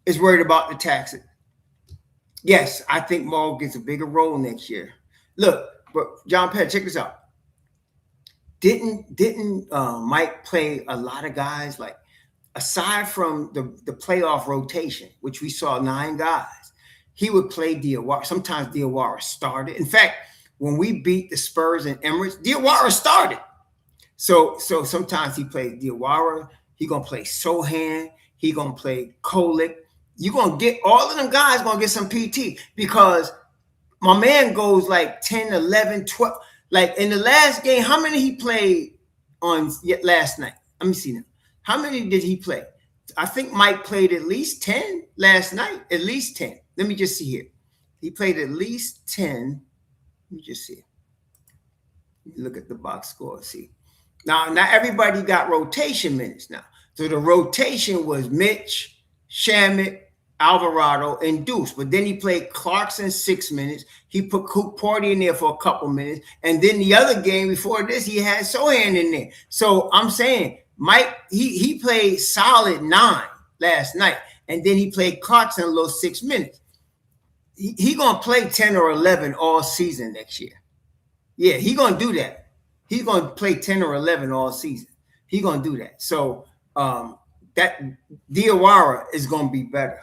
is worried about the taxes. Yes, I think Maul gets a bigger role next year. Look, but John Pett, check this out. Didn't Mike play a lot of guys? Like, aside from the playoff rotation, which we saw 9 guys, he would play Diawara. Sometimes Diawara started. In fact, when we beat the Spurs in Emirates, Diawara started. So sometimes he plays Diawara. He gonna play Sohan. He gonna play Kolek. You gonna get all of them guys gonna get some PT, because my man goes like 10, 11, 12. Like in the last game, how many he played on last night? Let me see now. How many did he play? I think Mike played at least 10 last night. At least 10. Let me just see here. He played at least 10. Let me just see. Look at the box score. See. Now, not everybody got rotation minutes now. So the rotation was Mitch, Shamet, Alvarado, and Deuce. But then he played Clarkson 6 minutes. He put Coop Porty in there for a couple minutes. And then the other game before this, he had Sohan in there. So I'm saying Mike, he played solid 9 last night. And then he played Clarkson a little 6 minutes. He going to play 10 or 11 all season next year. Yeah, he going to do that. He's going to play 10 or 11 all season. He's going to do that. So that Diawara is going to be better.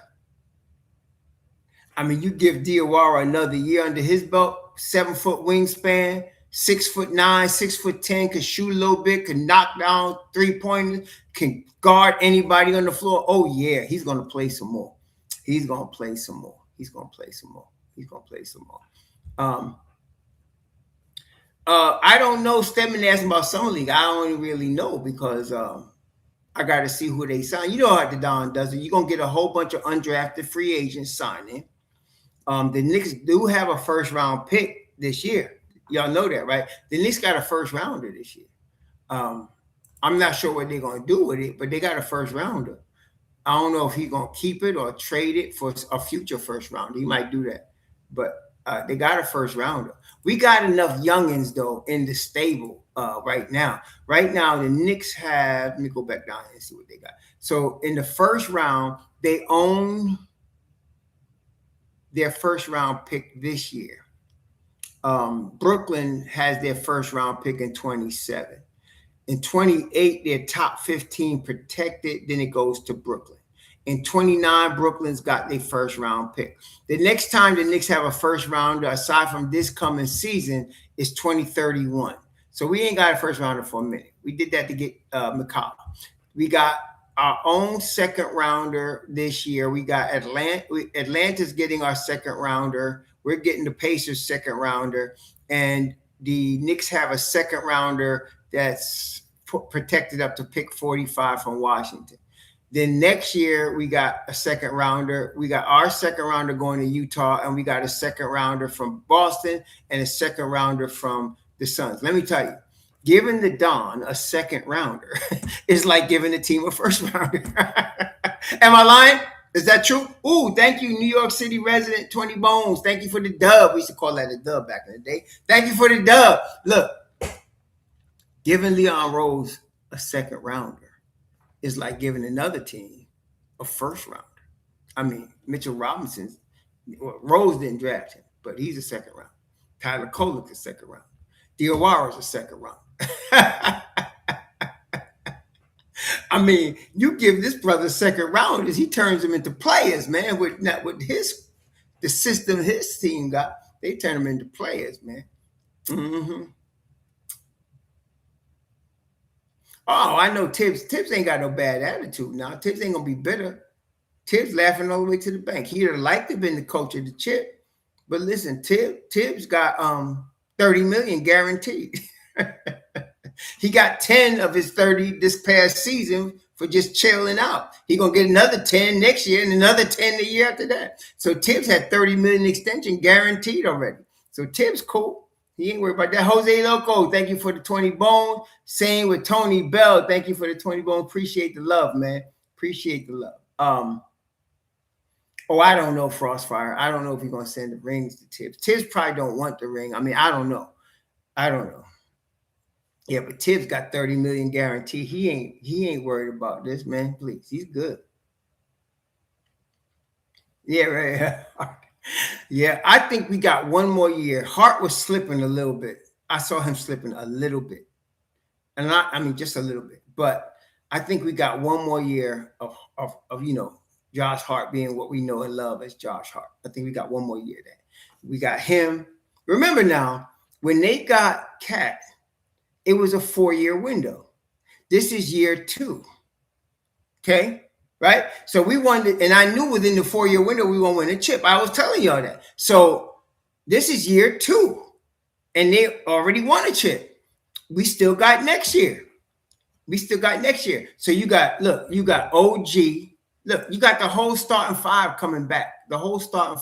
I mean, you give Diawara another year under his belt, 7-foot wingspan, 6'9", 6'10", can shoot a little bit, can knock down 3-pointers, can guard anybody on the floor. Oh, yeah, he's going to play some more. He's going to play some more. He's going to play some more. He's going to play some more. I don't know. Stedman asked about Summer League. I don't really know, because I got to see who they sign. You know how the Don does it. You're going to get a whole bunch of undrafted free agents signing. The Knicks do have a first-round pick this year. Y'all know that, right? The Knicks got a first-rounder this year. I'm not sure what they're going to do with it, but they got a first-rounder. I don't know if he's going to keep it or trade it for a future first-rounder. He might do that. But they got a first-rounder. We got enough youngins, though, in the stable right now. Right now, the Knicks have – let me go back down and see what they got. So, in the first round, they own – their first round pick this year. Brooklyn has their first round pick in 27. In 28, their top 15 protected, then it goes to Brooklyn. In 29, Brooklyn's got their first round pick. The next time the Knicks have a first rounder, aside from this coming season, is 2031. So we ain't got a first rounder for a minute. We did that to get McCollum. We got our own second rounder this year. We got Atlanta's getting our second rounder. We're getting the Pacers' second rounder. And the Knicks have a second rounder that's protected up to pick 45 from Washington. Then next year, we got a second rounder. We got our second rounder going to Utah, and we got a second rounder from Boston and a second rounder from the Suns. Let me tell you, giving the Don a second rounder is like giving the team a first rounder. Am I lying? Is that true? Ooh, thank you, New York City resident 20 Bones. Thank you for the dub. We used to call that a dub back in the day. Thank you for the dub. Look, giving Leon Rose a second rounder is like giving another team a first rounder. I mean, Mitchell Robinson, Rose didn't draft him, but he's a second round. Tyler Kolek's a second round. Diawara's a second round. I mean, you give this brother second rounders, he turns them into players, man. With the system his team got, they turn them into players, man. Mm-hmm. Oh, I know Tibbs. Tibbs ain't got no bad attitude now. Tibbs ain't gonna be bitter. Tibbs laughing all the way to the bank. He'd have liked to have been the coach of the chip, but listen, Tibbs got 30 million guaranteed. He got 10 of his 30 this past season for just chilling out. He gonna get another 10 next year and another 10 the year after that. So Tibbs had 30 million extension guaranteed already. So Tibbs cool. He ain't worried about that. Jose Loco, thank you for the 20 bone. Same with Tony Bell. Thank you for the 20 bone. Appreciate the love, man. Appreciate the love. Oh, I don't know, Frostfire. I don't know if he's gonna send the rings to Tibbs. Tibbs probably don't want the ring. I mean, I don't know. I don't know. Yeah, but Tibbs got 30 million guarantee. He ain't worried about this, man. Please, he's good. Yeah, right. Yeah, I think we got one more year. Hart was slipping a little bit. I saw him slipping a little bit, and I mean just a little bit. But I think we got one more year of Josh Hart being what we know and love as Josh Hart. I think we got one more year there. We got him. Remember now, when they got Cat, it was a 4-year window. This is year 2. Okay. Right. So we wanted, and I knew within the 4-year window we won't win a chip. I was telling y'all that. So this is year 2, and they already won a chip. We still got next year. So you got OG. Look, you got the whole starting 5 coming back. The whole starting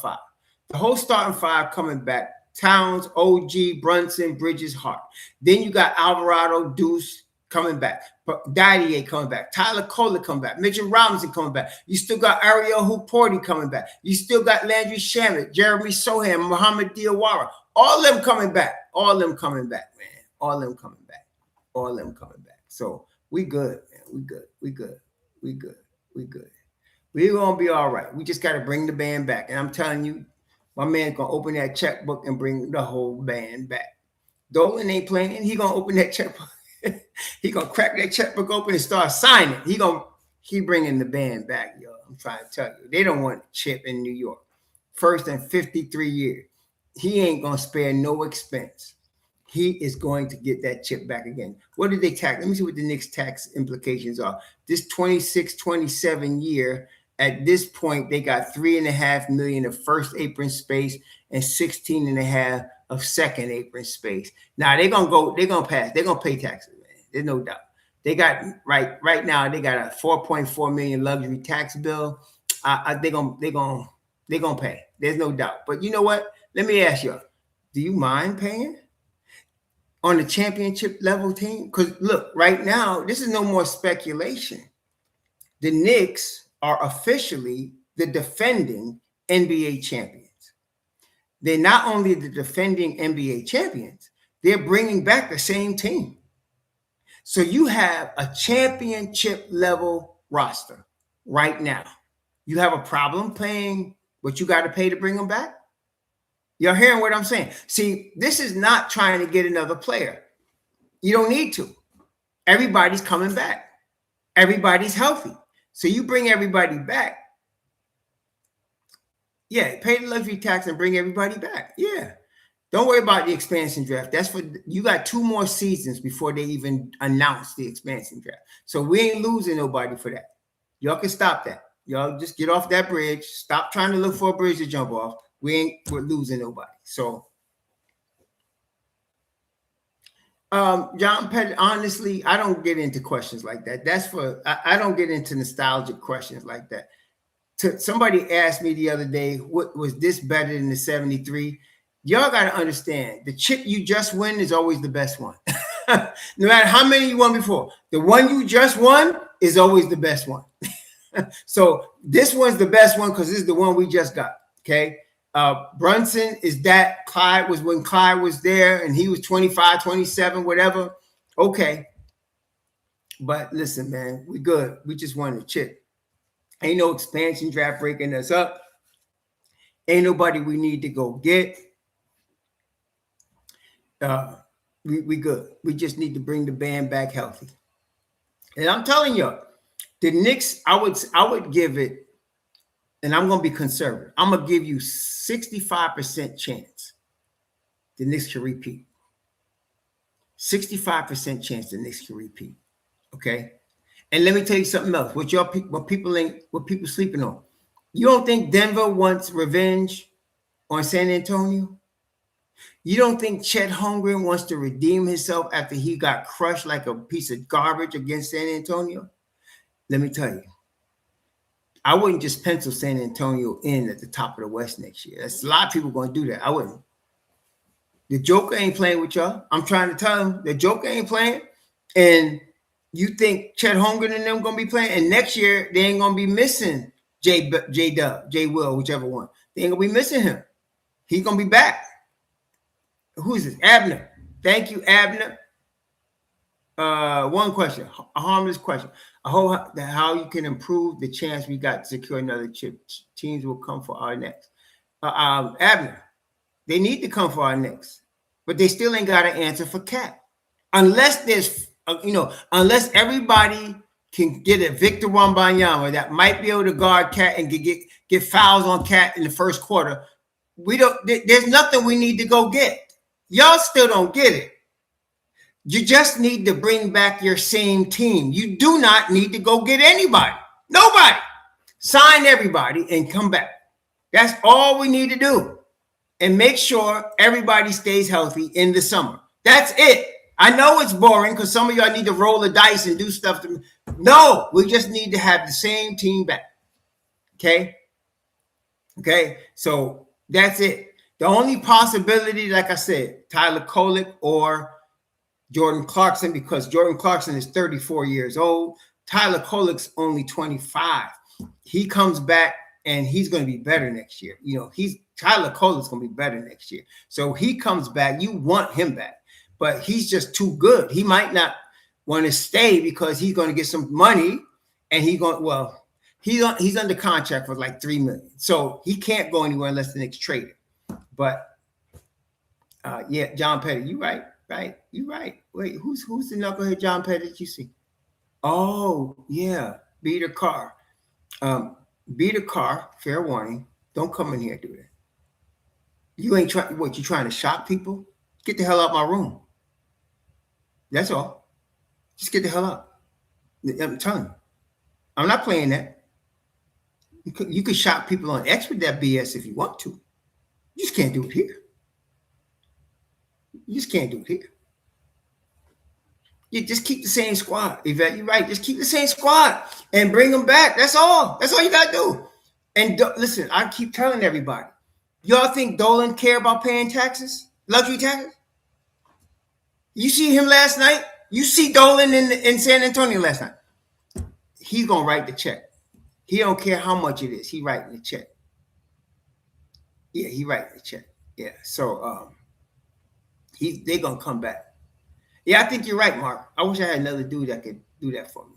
five coming back. Towns, OG, Brunson, Bridges, Hart. Then you got Alvarado, Deuce coming back. Didier coming back. Tyler Kohler coming back. Mitchell Robinson coming back. You still got Ariel Hooporti coming back. You still got Landry Shamet, Jeremy Sohan, Muhammad Diawara. All them coming back. Man. All them coming back. So we good, man. We good. We're going to be all right. We just got to bring the band back. And I'm telling you, my man's going to open that checkbook and bring the whole band back. Dolan ain't playing. He going to open that checkbook. He going to crack that checkbook open and start signing. He bringing the band back, y'all. I'm trying to tell you. They don't want a chip in New York. First in 53 years. He ain't going to spare no expense. He is going to get that chip back again. What did they tax? Let me see what the Knicks tax implications are. This 26-27 year, at this point, they got $3.5 million of first apron space and $16.5 of second apron space. Now they're gonna pass. They're gonna pay taxes, man. There's no doubt. They got right now. They got a $4.4 million luxury tax bill. They're gonna pay. There's no doubt. But you know what? Let me ask you: do you mind paying on the championship level team? Because look, right now, this is no more speculation. The Knicks are officially the defending NBA champions. They're not only the defending NBA champions, they're bringing back the same team. So you have a championship level roster right now. You have a problem paying what you got to pay to bring them back? You're hearing what I'm saying? See, this is not trying to get another player. You don't need to. Everybody's coming back. Everybody's healthy. So you bring everybody back. Yeah, pay the luxury tax and bring everybody back. Yeah. Don't worry about the expansion draft. That's for you got 2 more seasons before they even announce the expansion draft. So we ain't losing nobody for that. Y'all can stop that. Y'all just get off that bridge. Stop trying to look for a bridge to jump off. We're losing nobody. So John Petty, honestly, I don't get into questions like that. I don't get into nostalgic questions like that. Somebody asked me the other day, what was this better than the 73? Y'all got to understand, the chip you just win is always the best one. No matter how many you won before, the one you just won is always the best one. So this one's the best one because this is the one we just got. Okay. Brunson is that Clyde was when Clyde was there and he was 25, 27, whatever. Okay. But listen, man, we good. We just won the chip. Ain't no expansion draft breaking us up. Ain't nobody we need to go get. We good. We just need to bring the band back healthy. And I'm telling you, the Knicks, I would give it, and I'm going to be conservative. I'm going to give you 65% chance the Knicks can repeat. 65% chance the Knicks can repeat. Okay? And let me tell you something else. What people sleeping on. You don't think Denver wants revenge on San Antonio? You don't think Chet Holmgren wants to redeem himself after he got crushed like a piece of garbage against San Antonio? Let me tell you. I wouldn't just pencil San Antonio in at the top of the West next year. That's a lot of people going to do that. I wouldn't. The Joker ain't playing with y'all. I'm trying to tell them the Joker ain't playing. And you think Chet Holmgren and them going to be playing? And next year, they ain't going to be missing J Will, whichever one. They ain't gonna be missing him. He's gonna be back. Who's this? Abner. Thank you, Abner. One question, a harmless question. I hope how you can improve the chance we got to secure another chip. Teams will come for our next. Abner, they need to come for our next, but they still ain't got an answer for Cat. Unless there's, unless everybody can get a Victor Wembanyama that might be able to guard Cat and get fouls on Cat in the first quarter. There's nothing we need to go get. Y'all still don't get it. You just need to bring back your same team. You do not need to go get anybody. Nobody. Sign everybody and come back. That's all we need to do. And make sure everybody stays healthy in the summer. That's it. I know it's boring because some of y'all need to roll the dice and do stuff. No, we just need to have the same team back. Okay? Okay? So that's it. The only possibility, like I said, Tyler Kolek or Jordan Clarkson, because Jordan Clarkson is 34 years old. Tyler Kolek's only 25. He comes back and he's going to be better next year. Tyler Kolek's going to be better next year. So he comes back. You want him back, but he's just too good. He might not want to stay because he's going to get some money, and he's under contract for like $3 million. So he can't go anywhere unless the Knicks trade him. But yeah, John Petty, you right. Right, you right. Wait, who's the knucklehead John Petty that you see? Oh, yeah, Beater Carr. Beater Carr, fair warning, don't come in here and do that. You ain't trying, you trying to shock people? Get the hell out of my room. That's all. Just get the hell out. I'm telling you. I'm not playing that. You could shock people on X with that BS if you want to. You just can't do it here. You just can't do it here. You just keep the same squad. Yvette, you're right. Just keep the same squad and bring them back. That's all. That's all you got to do. And listen, I keep telling everybody, y'all think Dolan care about paying taxes? Luxury taxes? You see him last night? You see Dolan in San Antonio last night? He's going to write the check. He don't care how much it is. He writing the check. Yeah, he writing the check. Yeah, so they're going to come back. Yeah, I think you're right, Mark. I wish I had another dude that could do that for me.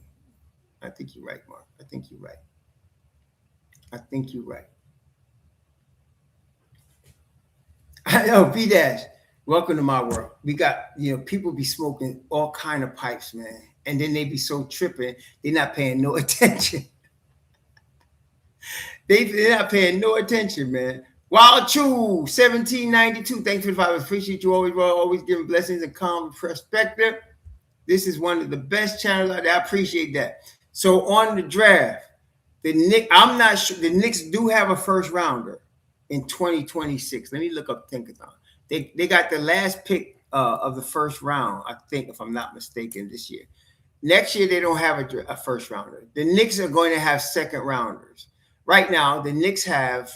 I think you're right, Mark. I think you're right. I know, B-Dash, welcome to my world. We got, people be smoking all kind of pipes, man. And then they be so tripping, they're not paying no attention. They're not paying no attention, man. Wild Chew, 1792. Thanks for the $5. Appreciate you always giving blessings and calm perspective. This is one of the best channels out there. I appreciate that. So on the draft, I'm not sure. The Knicks do have a first rounder in 2026. Let me look up Tinkathon. They got the last pick of the first round, I think, if I'm not mistaken, this year. Next year, they don't have a first rounder. The Knicks are going to have second rounders. Right now, the Knicks have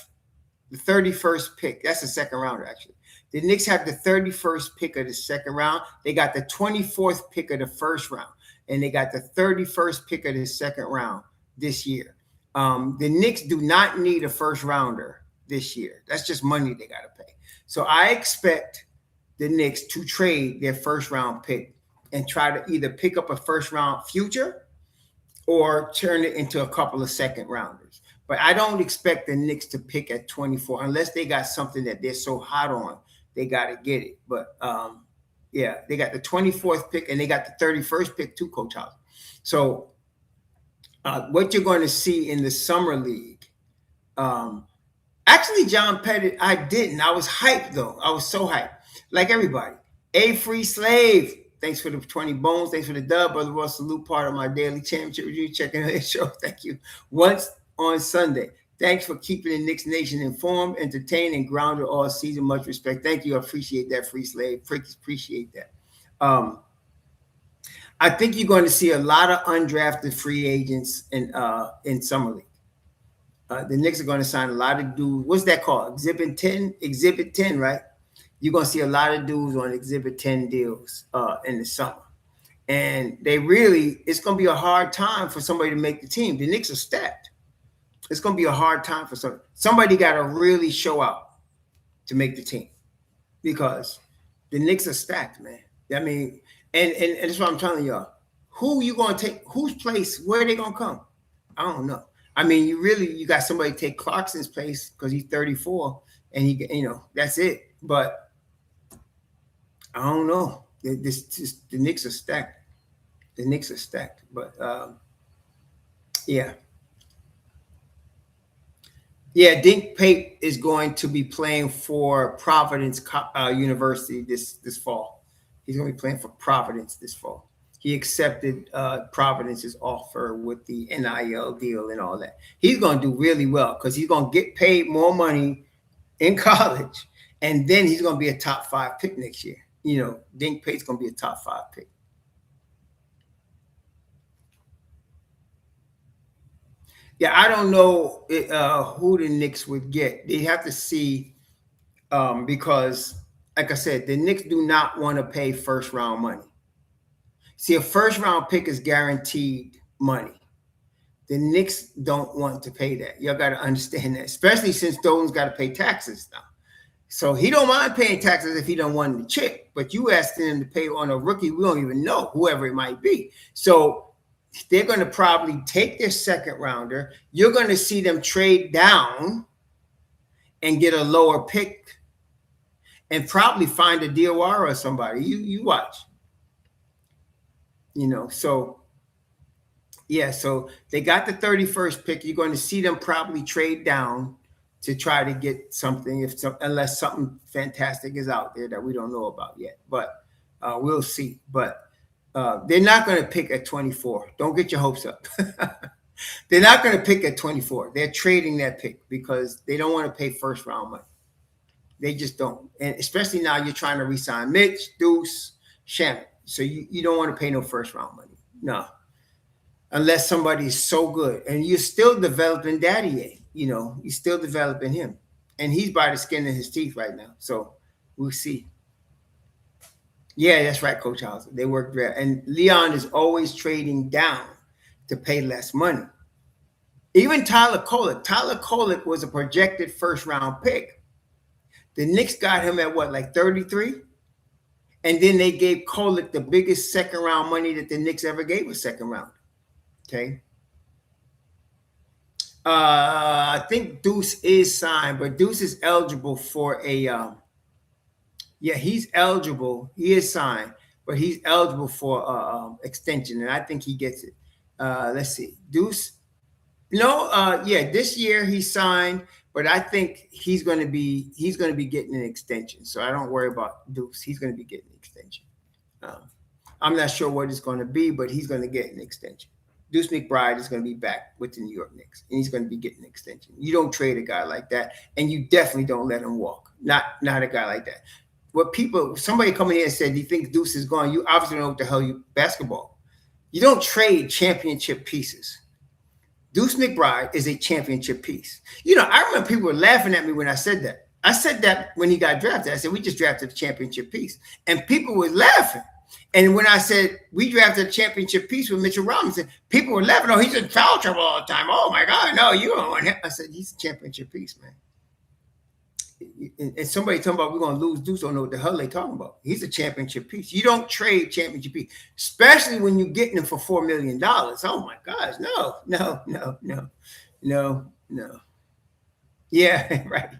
the 31st pick. That's the second rounder, actually. The Knicks have the 31st pick of the second round. They got the 24th pick of the first round. And they got the 31st pick of the second round this year. The Knicks do not need a first rounder this year. That's just money they got to pay. So I expect the Knicks to trade their first round pick and try to either pick up a first round future or turn it into a couple of second rounders. But I don't expect the Knicks to pick at 24 unless they got something that they're so hot on, they got to get it. But yeah, they got the 24th pick and they got the 31st pick too, Coach House. So what you're going to see in the summer league, actually, John Pettit, I didn't. I was hyped, though. I was so hyped. Like everybody. A Free Slave. Thanks for the 20 bones. Thanks for the dub. Brother Ross, salute, part of my daily championship review. Checking out the show. Thank you. Once on Sunday. Thanks for keeping the Knicks Nation informed, entertained, and grounded all season. Much respect. Thank you. I appreciate that, Free Slave. Appreciate that. I think you're going to see a lot of undrafted free agents in summer league. The Knicks are going to sign a lot of dudes. What's that called? Exhibit 10? Exhibit 10, right? You're going to see a lot of dudes on Exhibit 10 deals in the summer. And it's going to be a hard time for somebody to make the team. The Knicks are stacked. It's going to be a hard time for somebody got to really show out to make the team because the Knicks are stacked, man. I mean, and that's what I'm telling y'all. Who you going to take? Whose place? Where are they going to come? I don't know. I mean, you got somebody take Clarkson's place because he's 34 and that's it. But I don't know. The Knicks are stacked. The Knicks are stacked. But yeah. Yeah, Dink Pape is going to be playing for Providence University this fall. He's going to be playing for Providence this fall. He accepted Providence's offer with the NIL deal and all that. He's going to do really well because he's going to get paid more money in college, and then he's going to be a top 5 pick next year. Dink Pape's going to be a top 5 pick. Yeah, I don't know who the Knicks would get. They have to see because, like I said, the Knicks do not want to pay first round money. See, a first round pick is guaranteed money. The Knicks don't want to pay that. Y'all got to understand that, especially since Dolan's got to pay taxes now. So he don't mind paying taxes if he don't want the chick. But you asking him to pay on a rookie, we don't even know, whoever it might be. So they're going to probably take their second rounder. You're going to see them trade down and get a lower pick and probably find a Diawara or somebody. You watch. So yeah, so they got the 31st pick. You're going to see them probably trade down to try to get something unless something fantastic is out there that we don't know about yet. But we'll see. But they're not going to pick at 24. Don't get your hopes up. They're not going to pick at 24. They're trading that pick because they don't want to pay first round money. They just don't. And especially now you're trying to re-sign Mitch, Deuce, Shaman. So you don't want to pay no first round money. No. Unless somebody's so good. And you're still developing Daddy. You're still developing him. And he's by the skin of his teeth right now. So we'll see. Yeah, that's right, Coach Hauser. They work there. And Leon is always trading down to pay less money. Even Tyler Kolek. Tyler Kolek was a projected first round pick. The Knicks got him at what, like 33? And then they gave Kolek the biggest second round money that the Knicks ever gave a second round. Okay. I think Deuce is signed, but Deuce is eligible for a he's eligible. He is signed, but he's eligible for extension, and I think he gets it. Let's see. Deuce. No, this year he signed, but I think he's going to be getting an extension. So I don't worry about Deuce. He's going to be getting an extension. I'm not sure what it's going to be, but he's going to get an extension. Deuce McBride is going to be back with the New York Knicks, and he's going to be getting an extension. You don't trade a guy like that, and you definitely don't let him walk. Not a guy like that. Somebody coming here and said, "Do you think Deuce is gone?" You obviously don't know what the hell you basketball. You don't trade championship pieces. Deuce McBride is a championship piece. I remember people were laughing at me when I said that. I said that when he got drafted. I said, we just drafted a championship piece. And people were laughing. And when I said we drafted a championship piece with Mitchell Robinson, people were laughing. Oh, he's in foul trouble all the time. Oh, my God. No, you don't want him. I said, he's a championship piece, man. And somebody talking about we're going to lose Deuce, don't know what the hell they talking about. He's a championship piece. You don't trade championship piece, especially when you're getting him for $4 million. Oh, my gosh. No. Yeah, right.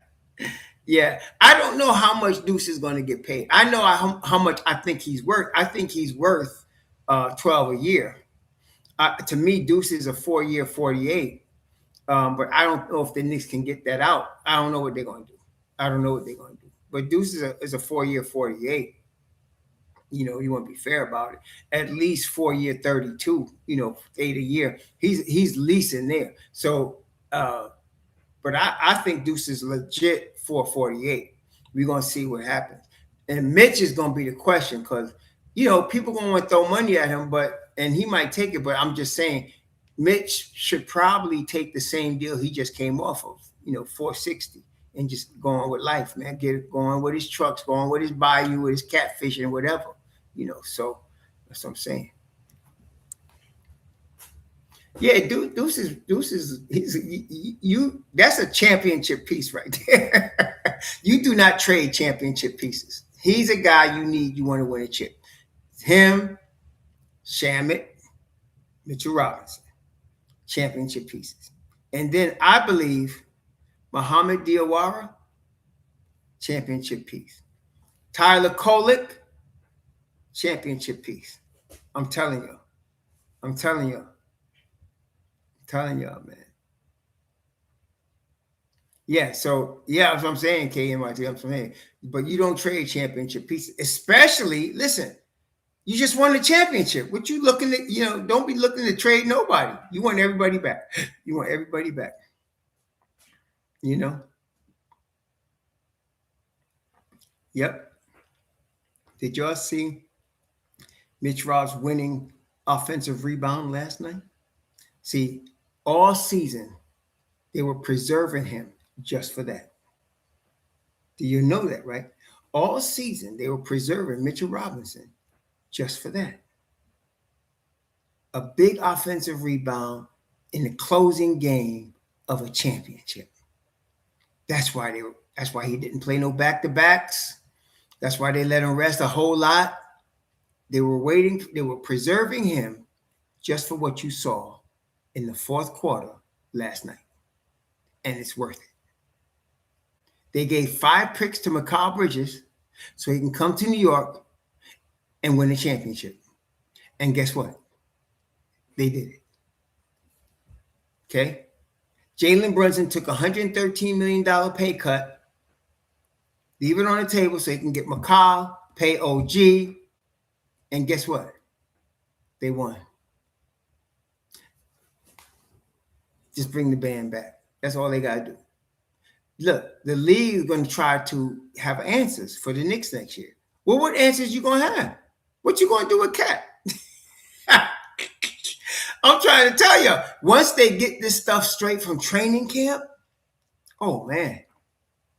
Yeah, I don't know how much Deuce is going to get paid. I know how much I think he's worth. I think he's worth 12 a year. To me, Deuce is a 4-year, 48. But I don't know if the Knicks can get that out. I don't know what they're going to do. But Deuce is a 4-year, 48. You want to be fair about it. At least 4-year, 32. 8 a year. He's leasing there. So, but I think Deuce is legit 448. We're gonna see what happens. And Mitch is gonna be the question because people gonna want to throw money at him, and he might take it. But I'm just saying, Mitch should probably take the same deal he just came off of, 460, and just go on with life, man. Going with his trucks, going with his bayou, with his catfishing, whatever. So that's what I'm saying. Yeah, Deuce is you. That's a championship piece right there. You do not trade championship pieces. He's a guy you need. You want to win a chip. Him, Shamit, Mitchell Robinson, championship pieces. And then I believe Muhammad Diawara, championship piece. Tyler Kolek, championship piece. I'm telling you. I'm telling you. I'm telling y'all, man. Yeah, so yeah, that's what I'm saying, KMIT. I'm saying, but you don't trade championship pieces, especially. Listen, you just won the championship. What you looking at? Don't be looking to trade nobody. You want everybody back. You want everybody back. You know. Yep. Did y'all see Mitch Ross winning offensive rebound last night? See, all season they were preserving him just for that. Do you know that, right? All season they were preserving Mitchell Robinson just for that. A big offensive rebound in the closing game of a championship. That's why he didn't play no back-to-backs. That's why they let him rest a whole lot. They were preserving him just for what you saw in the fourth quarter last night. And it's worth it. They gave 5 picks to Mikal Bridges so he can come to New York and win a championship. And guess what? They did it. Okay? Jalen Brunson took a $113 million pay cut, leave it on the table so he can get Mikal, pay OG, and guess what? They won. Just bring the band back. That's all they got to do. Look, the league is going to try to have answers for the Knicks next year. Well, what answers you going to have? What you going to do with Cat? I'm trying to tell you, once they get this stuff straight from training camp, oh man,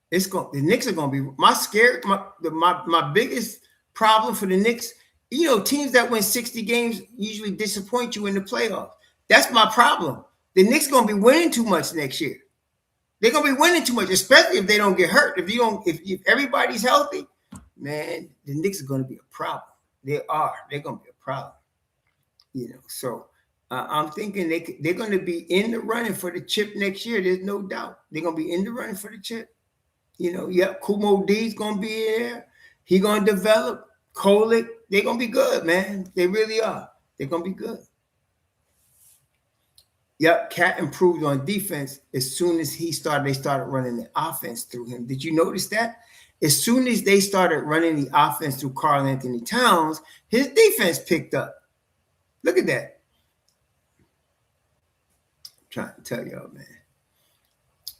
the Knicks are going to be my biggest problem for the Knicks. Teams that win 60 games usually disappoint you in the playoffs. That's my problem. The Knicks are going to be winning too much next year. They're going to be winning too much, especially if they don't get hurt. If everybody's healthy, man, the Knicks are going to be a problem. They're going to be a problem. So I'm thinking they're going to be in the running for the chip next year. There's no doubt. They're going to be in the running for the chip. Kumo D's going to be there. He's going to develop. Kolek, they're going to be good, man. They really are. They're going to be good. Yep, Cat improved on defense as soon as they started running the offense through him. Did you notice that? As soon as they started running the offense through Karl Anthony Towns, his defense picked up. Look at that. I'm trying to tell y'all, man.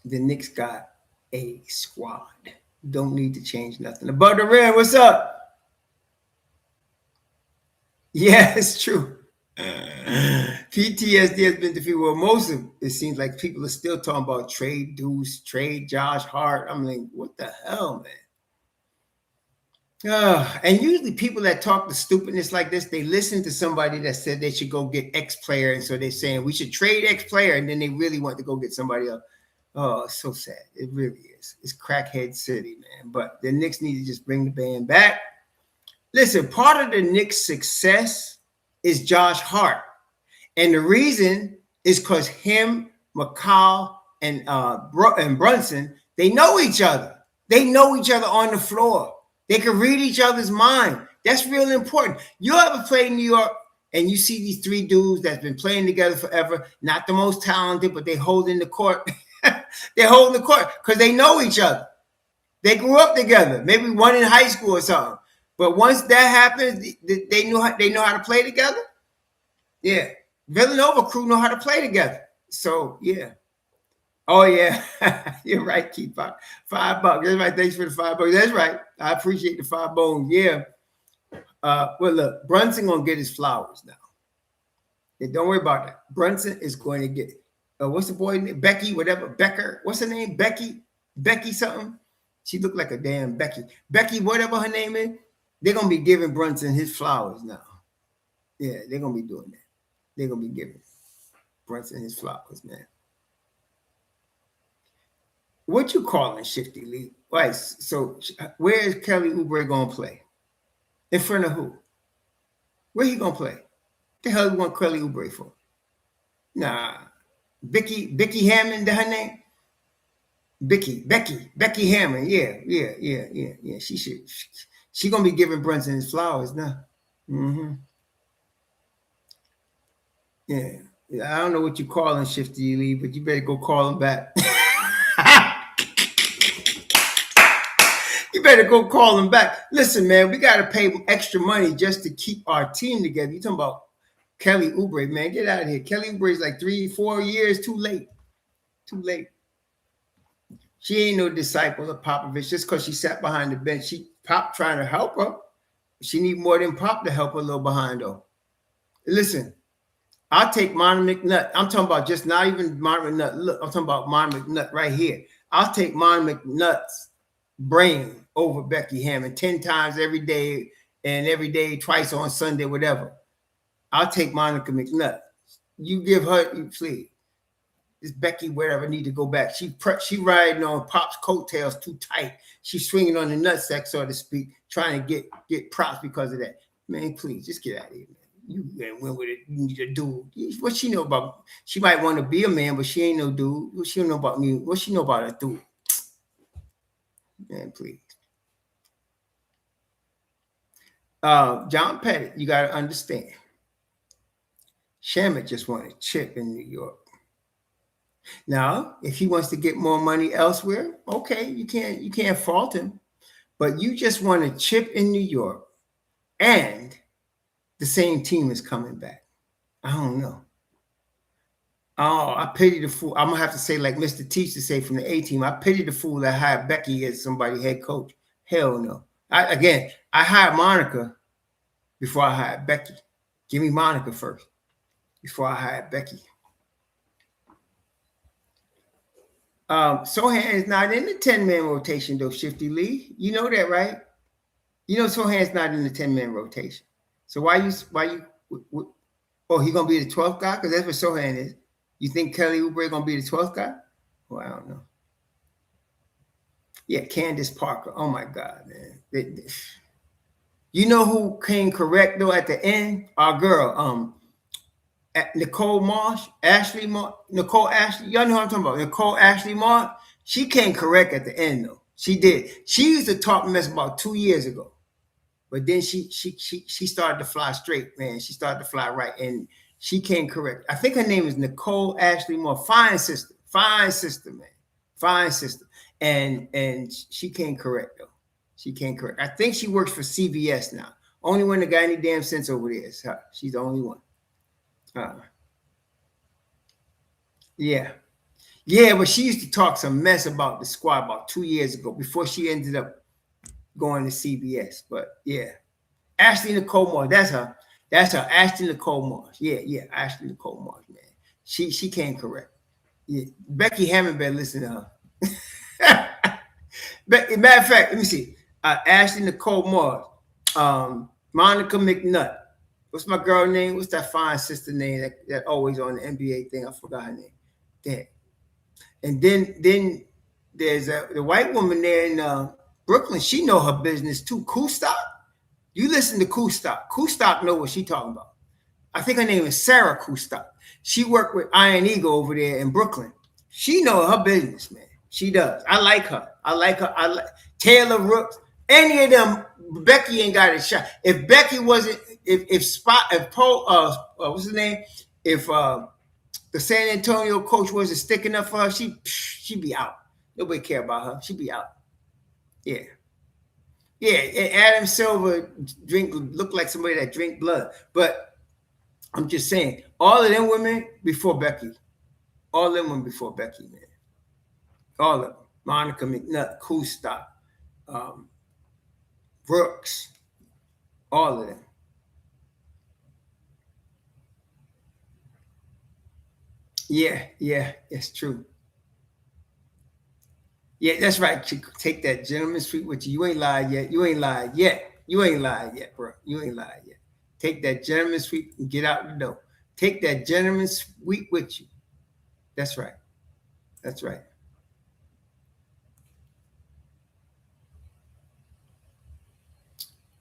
The Knicks got a squad. Don't need to change nothing. Above the rim, what's up? Yeah, it's true. PTSD has been defeated. Well, most of it seems like people are still talking about trade Deuce, trade Josh Hart. I'm like, what the hell, man? And usually people that talk the stupidness like this, they listen to somebody that said they should go get X player. And so they're saying we should trade X player. And then they really want to go get somebody else. Oh, it's so sad. It really is. It's crackhead city, man. But the Knicks need to just bring the band back. Listen, part of the Knicks' success is Josh Hart. And the reason is because him, Mikal, and Brunson, they know each other. They know each other on the floor. They can read each other's mind. That's really important. You ever play in New York and you see these 3 dudes that's been playing together forever, not the most talented, but they holding the court. They're holding the court because they know each other. They grew up together, maybe one in high school or something. But once that happens, they know how to play together. Yeah. Villanova crew know how to play together. So, yeah. Oh, yeah. You're right, Keith. $5. Everybody, thanks for the $5. That's right. I appreciate the 5 bones. Yeah. Well, look, Brunson going to get his flowers now. Yeah, don't worry about that. Brunson is going to get what's the boy name? Becky, whatever. Becker. What's her name? Becky something. She looked like a damn Becky. Becky, whatever her name is. They're going to be giving Brunson his flowers now. Yeah, they're going to be doing that. They're going to be giving. Brunson his flowers, man. What you calling Shifty Lee? Right. So where is Kelly Oubre gonna play? In front of who? Where he gonna play? The hell you want Kelly Oubre for? Nah. Becky Hammond, that her name? Becky Hammond. Yeah. She gonna be giving Brunson his flowers now. Mm-hmm. Yeah. I don't know what you calling Shifty Lee, but you better go call him back. You better go call him back. Listen, man, we got to pay extra money just to keep our team together. You talking about Kelly Oubre, man? Get out of here. Kelly Oubre is like 3-4 years too late. Too late. She ain't no disciple of Popovich just because she sat behind the bench. Pop trying to help her. She need more than Pop to help her a little behind, though. Listen, I'll take Monty McNutt. I'm talking about just not even Monty McNutt. Look, I'm talking about Monty McNutt right here. I'll take Monty McNutt's brain over Becky Hammond 10 times every day and every day, twice on Sunday, whatever. I'll take Monica McNutt. You give her, you please. This Becky, whatever, need to go back. She riding on Pop's coattails too tight. She's swinging on the nutsack, so to speak, trying to get props because of that. Man, please, just get out of here, man. You went with it. You need a dude. What she know about? She might want to be a man, but she ain't no dude. What she know about me? What she know about a dude? Man, please. John Pettit, you got to understand. Shamet just wanted a chip in New York. Now, if he wants to get more money elsewhere, okay, you can't fault him. But you just want a chip in New York, and the same team is coming back. I don't know. Oh, I pity the fool. I'm gonna have to say, like Mr. Teach to say from the A team, I pity the fool that hired Becky as somebody head coach. Hell no. I hired Monica before I hired Becky. Give me Monica first before I hired Becky. Sohan is not in the 10-man rotation though, Shifty Lee. You know that, right? You know Sohan's not in the 10-man rotation. So why you? Oh, he gonna be the 12th guy? Because that's what Sohan is. You think Kelly Oubre gonna be the 12th guy? Well, I don't know. Yeah, Candace Parker. Oh my God, man. You know who came correct though at the end? Our girl, Nicole Marsh, Nicole Ashley. Y'all know what I'm talking about. Nicole Ashley Marsh. She came correct at the end though. She did. She used to talk mess about 2 years ago. But then she started to fly straight, man. She started to fly right, and she came correct. I think her name is Nicole Ashley Moore. Fine sister, man. Fine sister. And she came correct though. She came correct. I think she works for CBS now. Only one that got any damn sense over there is her. She's the only one. Yeah, but she used to talk some mess about the squad about 2 years ago before she ended up going to CBS. But yeah, Ashley Nicole Moore, that's her. Ashley Nicole Moore. Yeah, Ashley Nicole Moore, man. She came correct. Yeah. Becky Hammond better listen to her. Matter of fact, let me see. Ashley Nicole Moore, Monica McNutt. What's my girl name? What's that fine sister name that always on the NBA thing? I forgot her name. Damn. And then there's the white woman there in Brooklyn. She know her business too. Kustok. You listen to Kustok. Kustok know what she talking about. I think her name is Sarah Kustok. She worked with Iron Eagle over there in Brooklyn. She know her business, man. She does. I like her. I like Taylor Rooks. Any of them, Becky ain't got a shot. If Becky wasn't, what's his name? If the San Antonio coach wasn't sticking up for her, she'd be out. Nobody care about her. She'd be out. Yeah. Adam Silver looked like somebody that drink blood. But I'm just saying, all of them women before Becky. All of them women before Becky, man. All of them. Monica McNutt, Kustok, Brooks, all of them. Yeah, it's true. Yeah, that's right. Take that gentleman's suite with you. You ain't lied yet. You ain't lied yet, bro. You ain't lied yet. Take that gentleman's suite and get out the door. Take that gentleman sweet with you. That's right. That's right.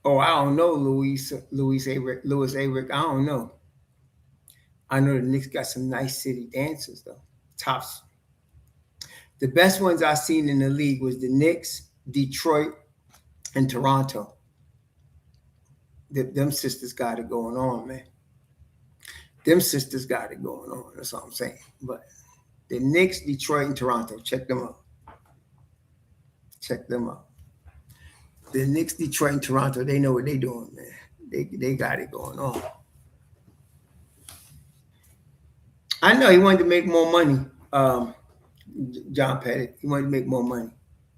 Oh, I don't know, Louis Arick. I don't know. I know the Knicks got some nice city dancers though. Tops. The best ones I seen in the league was the Knicks, Detroit, and Toronto. Them sisters got it going on, man. Them sisters got it going on. That's all I'm saying. But the Knicks, Detroit, and Toronto. Check them out. Check them out. The Knicks, Detroit, and Toronto, they know what they're doing, man. They got it going on. I know he wanted to make more money, John Pettit. He wanted to make more money.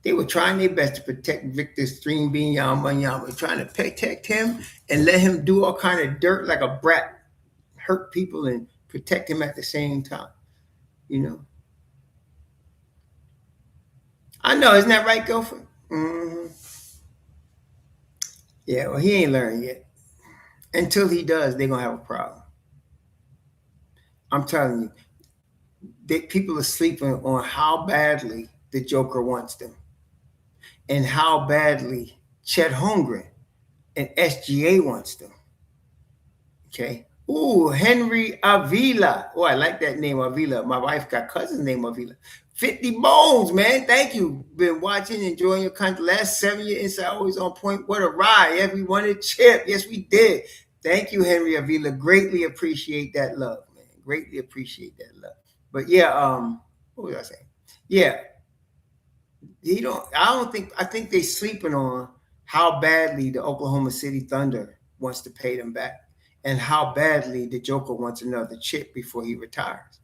They were trying their best to protect Victor Stream Bean Yama, trying to protect him and let him do all kind of dirt like a brat, hurt people and protect him at the same time. You know. I know, isn't that right, Guilford? Mm-hmm. Yeah, well, he ain't learned yet. Until he does, they're gonna have a problem. I'm telling you, people are sleeping on how badly the Joker wants them, and how badly Chet Holmgren and SGA wants them. Okay. Ooh, Henry Avila. Oh, I like that name, Avila. My wife got cousin's name Avila. 50 Bones, man. Thank you. Been watching, enjoying your content. Last 7 years, inside always on point. What a ride. Everyone a chip. Yes, we did. Thank you, Henry Avila. Greatly appreciate that love, man. Greatly appreciate that love. But yeah, what was I saying? Yeah. I think they sleeping on how badly the Oklahoma City Thunder wants to pay them back, and how badly the Joker wants another chip before he retires.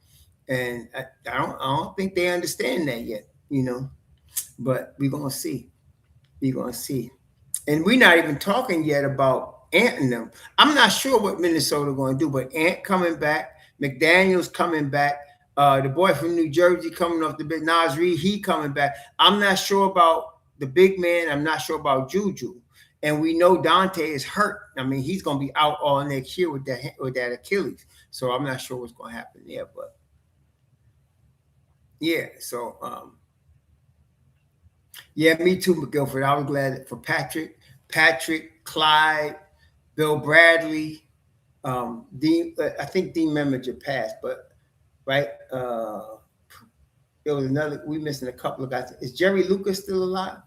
And I don't think they understand that yet, you know. But we're gonna see. We're gonna see. And we're not even talking yet about Ant and them. I'm not sure what Minnesota going to do, but Ant coming back, McDaniels coming back, the boy from New Jersey coming off the bench, Nas Reed, he coming back. I'm not sure about the big man. I'm not sure about Juju. And we know Dante is hurt. I mean, he's going to be out all next year with that Achilles. So I'm not sure what's going to happen there. But yeah, so yeah, me too, McGilford. I was glad for Patrick, Clyde, Bill Bradley, Dean. I think Dean Meminger passed, but right. There was another. We missing a couple of guys. Is Jerry Lucas still alive?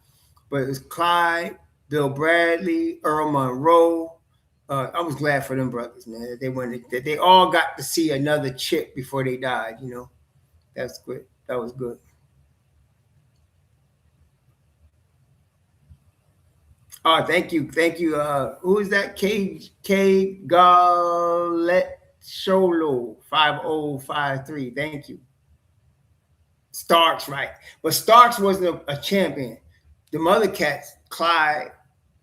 But it was Clyde, Bill Bradley, Earl Monroe. I was glad for them brothers, man. That they all got to see another chip before they died. You know, that's good. That was good. Oh, thank you. Who is that? K Gallet Sholo 5053. Thank you. Starks, right? But Starks wasn't a champion. The other cats, Clyde,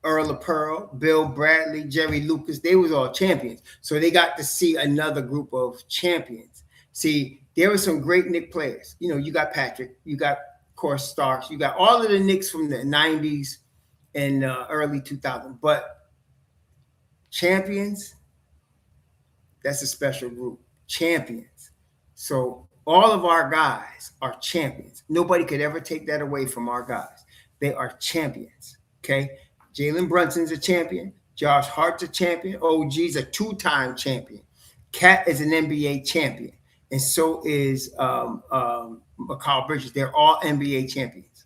Earl of Pearl, Bill Bradley, Jerry Lucas, they was all champions. So they got to see another group of champions. See, there were some great Knicks players. You know, you got Patrick, you got, of course, Starks, you got all of the Knicks from the 90s and early 2000s. But champions, that's a special group. Champions. So all of our guys are champions. Nobody could ever take that away from our guys. They are champions. Okay. Jalen Brunson's a champion. Josh Hart's a champion. OG's a two-time champion. Cat is an NBA champion. And so is McCall Bridges. They're all NBA champions.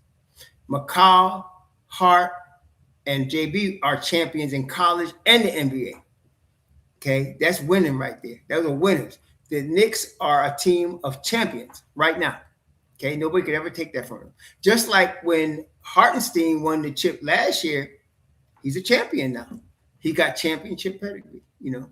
McCall, Hart, and JB are champions in college and the NBA. Okay, that's winning right there. Those are winners. The Knicks are a team of champions right now. Okay, nobody could ever take that from them. Just like when Hartenstein won the chip last year, he's a champion now. He got championship pedigree, you know.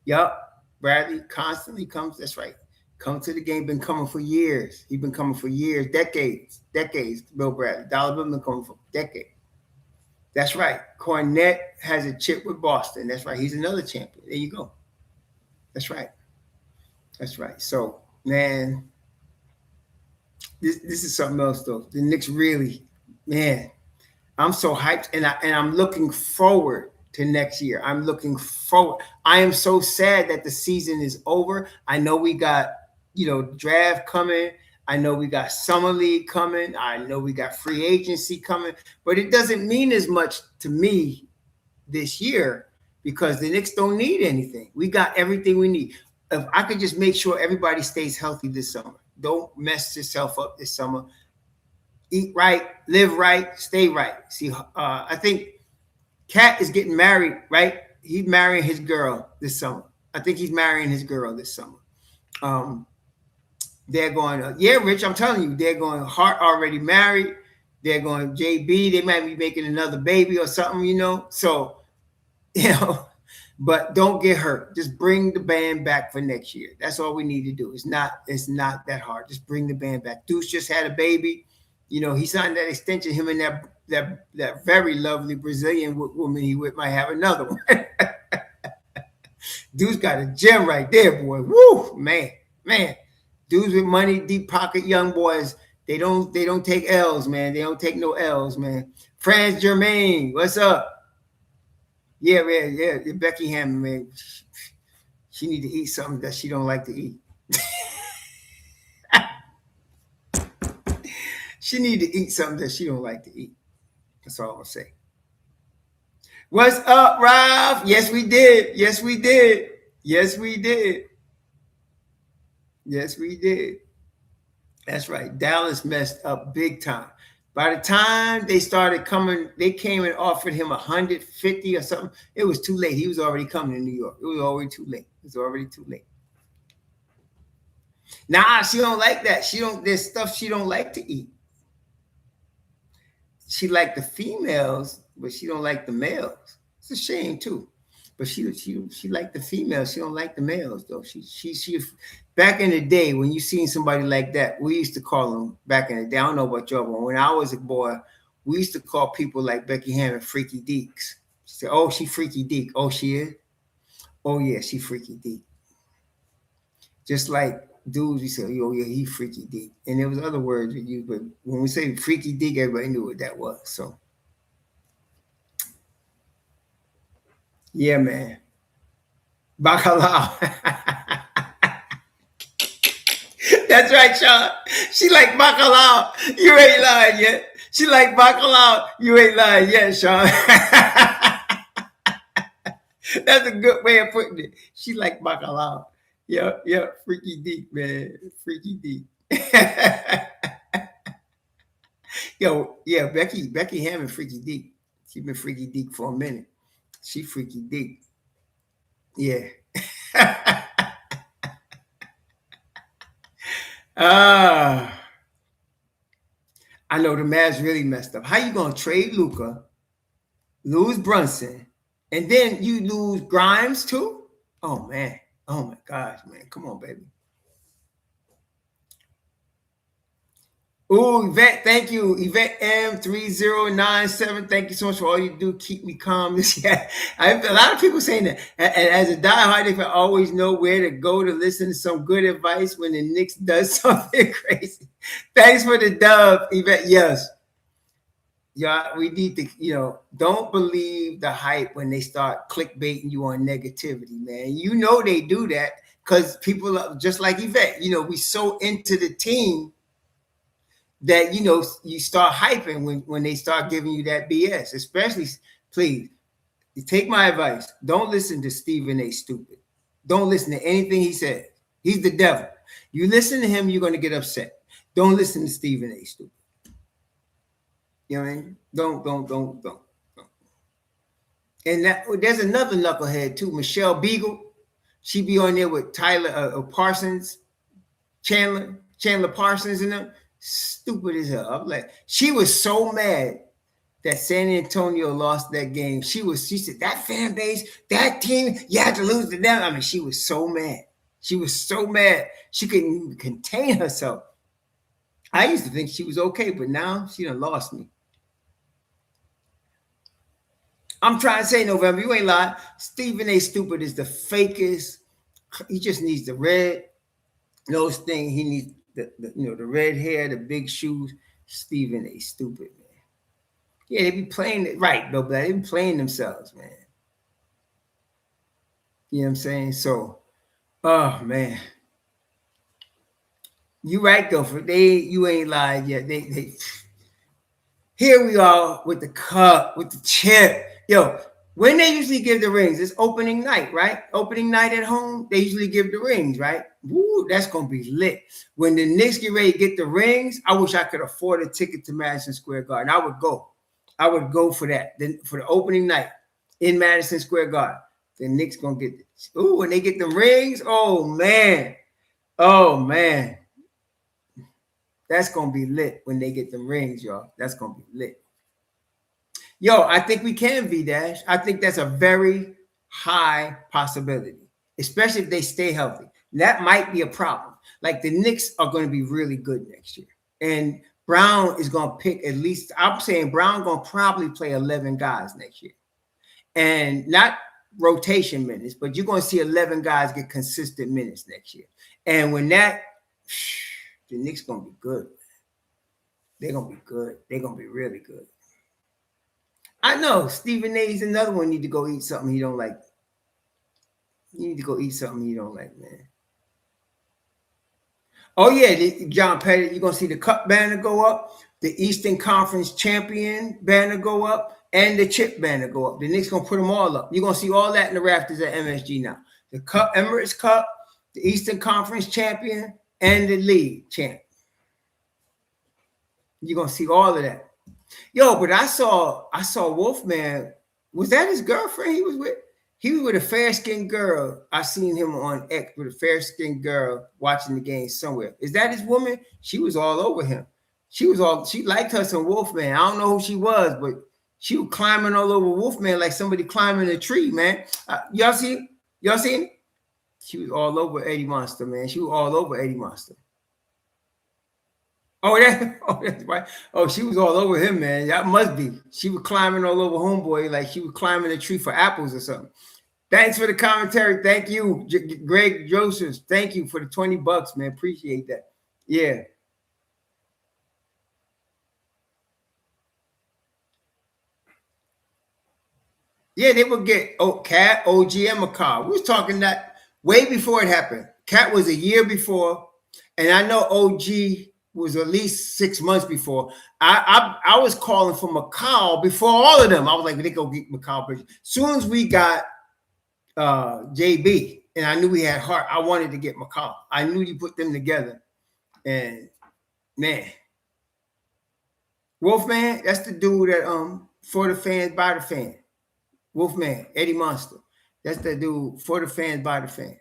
Yup, Bradley constantly comes, that's right, come to the game, been coming for years. He's been coming for years, decades, Bill Bradley. Dollar Bill been coming for decades. That's right. Cornette has a chip with Boston. That's right. He's another champion. There you go. That's right. That's right. So, man, this is something else, though. The Knicks really, man, I'm so hyped, and I'm looking forward to next year. I'm looking forward. I am so sad that the season is over. I know we got, draft coming. I know we got summer league coming. I know we got free agency coming, but it doesn't mean as much to me this year because the Knicks don't need anything. We got everything we need. If I could just make sure everybody stays healthy this summer, don't mess yourself up this summer. Eat right, live right, stay right. See, I think Cat is getting married, right? He's marrying his girl this summer. I think he's marrying his girl this summer. They're going, yeah, Rich, I'm telling you, they're going, Hart already married. They're going, JB, they might be making another baby or something. So, but don't get hurt. Just bring the band back for next year. That's all we need to do. It's not that hard. Just bring the band back. Deuce just had a baby. He signed that extension. Him and that very lovely Brazilian woman he with might have another one. Dude's got a gem right there, boy. Woo, man. Dudes with money, deep pocket, young boys. They don't take L's, man. They don't take no L's, man. Franz Germain, what's up? Yeah, Becky Hammond, man. She need to eat something that she don't like to eat. She need to eat something that she don't like to eat. That's all I'm gonna say. What's up, Ralph? Yes, we did. Yes, we did. Yes, we did. Yes, we did. That's right. Dallas messed up big time. By the time they started coming, they came and offered him 150 or something. It was too late. He was already coming to New York. It was already too late. Nah, she don't like that. There's stuff she don't like to eat. She like the females, but she don't like the males. It's a shame too. But she like the females. She don't like the males though. She back in the day when you seen somebody like that, we used to call them back in the day. I don't know about y'all, but when I was a boy, we used to call people like Becky Hammond freaky deeks. She said, "Oh, she freaky deek." Oh, she is. Oh yeah, she freaky deek. Just like dudes, we say, "Oh yeah, he freaky deek," and there was other words we used, but when we say freaky deek, everybody knew what that was. So. Yeah, man. Bacalao. That's right, Sean. She like bacalao. You ain't lying yet. She like bacalao. You ain't lying yet, Sean. That's a good way of putting it. She like bacalao. Yeah, freaky deep, man. Freaky deep. Yo, yeah, Becky Hammond freaky deep. She been freaky deep for a minute. She freaky deep. Yeah. I know the Mavs really messed up. How you gonna trade Luka, lose Brunson, and then you lose Grimes too? Oh man. Oh my gosh, man. Come on, baby. Oh, Yvette, thank you. Yvette M3097. Thank you so much for all you do. Keep me calm. Yeah, a lot of people saying that. As a diehard, they can always know where to go to listen to some good advice when the Knicks does something crazy. Thanks for the dub, Yvette. Yes. Yeah, we need to, don't believe the hype when they start clickbaiting you on negativity, man. You know they do that because people are just like Yvette. We so into the team that you start hyping when they start giving you that BS. Especially, please take my advice. Don't listen to Stephen A. Stupid. Don't listen to anything he says. He's the devil. You listen to him, you're going to get upset. Don't listen to Stephen A. Stupid. You know what I mean? Don't. And there's another knucklehead too, Michelle Beagle. She be on there with Tyler Parsons, Chandler Parsons and them. Stupid as hell. I'm like, she was so mad that San Antonio lost that game. She said, that fan base, that team, you had to lose to them. I mean, she was so mad. She couldn't even contain herself. I used to think she was okay, but now she done lost me. I'm trying to say, November, you ain't lying. Stephen A. Stupid is the fakest. He just needs the red nose thing. He needs the red hair, the big shoes. Stephen A. Stupid, man. Yeah, they be playing it right, though, but they be playing themselves, man. You know what I'm saying? So, oh man, you right though. For you ain't lied yet. They here we are with the cup, with the chip. Yo, when they usually give the rings, it's opening night, right? Opening night at home, they usually give the rings, right? Woo, that's gonna be lit. When the Knicks get ready to get the rings, I wish I could afford a ticket to Madison Square Garden. I would go. I would go for that. Then for the opening night in Madison Square Garden. The Knicks gonna get this. Ooh, when they get the rings, oh man. Oh man. That's gonna be lit when they get the rings, y'all. That's gonna be lit. Yo, I think we can V dash. I think that's a very high possibility, especially if they stay healthy. That might be a problem. Like the Knicks are going to be really good next year, and Brown is going to pick at least. I'm saying Brown going to probably play 11 guys next year, and not rotation minutes, but you're going to see 11 guys get consistent minutes next year. And when that, the Knicks going to be good. They're going to be good. They're going to be really good. I know Stephen A's another one. Need to go eat something he don't like. You need to go eat something you don't like, man. Oh yeah, John Petty. You're gonna see the Cup banner go up, the Eastern Conference Champion banner go up, and the chip banner go up. The Knicks gonna put them all up. You're gonna see all that in the rafters at MSG now. The Cup, Emirates Cup, the Eastern Conference Champion, and the League Champ. You're gonna see all of that. Yo, but I saw Wolfman. Was that his girlfriend he was with? He was with a fair-skinned girl. I seen him on X with a fair-skinned girl watching the game somewhere. Is that his woman? She was all over him. She liked her some Wolfman. I don't know who she was, but she was climbing all over Wolfman like somebody climbing a tree, man. Y'all see? Y'all seen? She was all over Eddie Monster, man. She was all over Eddie Monster. That's right. Oh, she was all over him, man. That must be. She was climbing all over homeboy like she was climbing a tree for apples or something. Thanks for the commentary. Thank you, Greg Josephs. Thank you for the $20, man. Appreciate that. Yeah. Yeah, they would get Cat, OG, and McCall. We was talking that way before it happened. Cat was a year before, and I know OG was at least 6 months before. I was calling for McCall before all of them. I was like, they go get McCall. As soon as we got JB, and I knew we had Hart, I wanted to get McCall. I knew you put them together, and man, Wolfman, that's the dude that for the fans by the fan. Wolfman, Eddie Monster. That's the dude for the fans by the fan.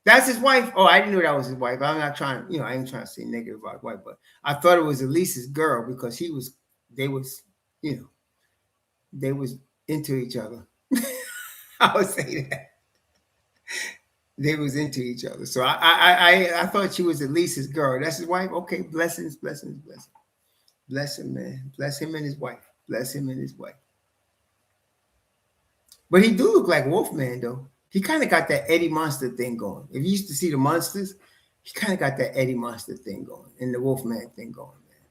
That's his wife. Oh, I didn't know that was his wife. I'm not trying, I ain't trying to say negative about his wife, but I thought it was Elise's girl because they was, they was into each other. I would say that they was into each other. So I thought she was Elise's girl. That's his wife. Okay, blessings, blessings, blessings. Bless him, man. Bless him and his wife. Bless him and his wife. But he do look like Wolfman though. He kind of got that Eddie Monster thing going. If you used to see the Monsters, he kind of got that Eddie Monster thing going and the Wolfman thing going, man.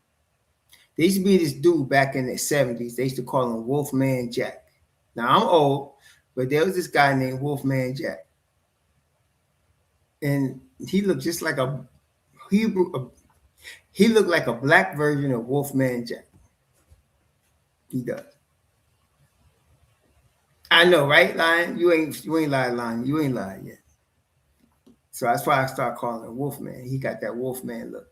There used to be this dude back in the 70s. They used to call him Wolfman Jack. Now I'm old, but there was this guy named Wolfman Jack. And he looked just like a Hebrew. He looked like a black version of Wolfman Jack. He does. I know, right, Lion? You ain't lied, Lion. You ain't lied yet. So that's why I start calling him Wolfman. He got that Wolfman look.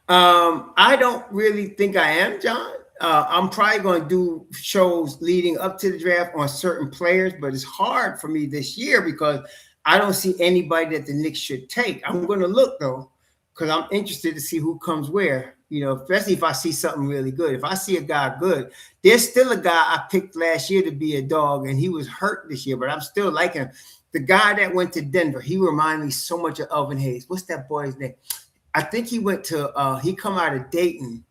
I don't really think I am, John. I'm probably going to do shows leading up to the draft on certain players, but it's hard for me this year because I don't see anybody that the Knicks should take. I'm going to look though, because I'm interested to see who comes where. Especially if I see something really good. If I see a guy good, there's still a guy I picked last year to be a dog, and he was hurt this year, but I'm still liking him. The guy that went to Denver, he reminded me so much of Elvin Hayes. What's that boy's name? I think he went to he come out of Dayton,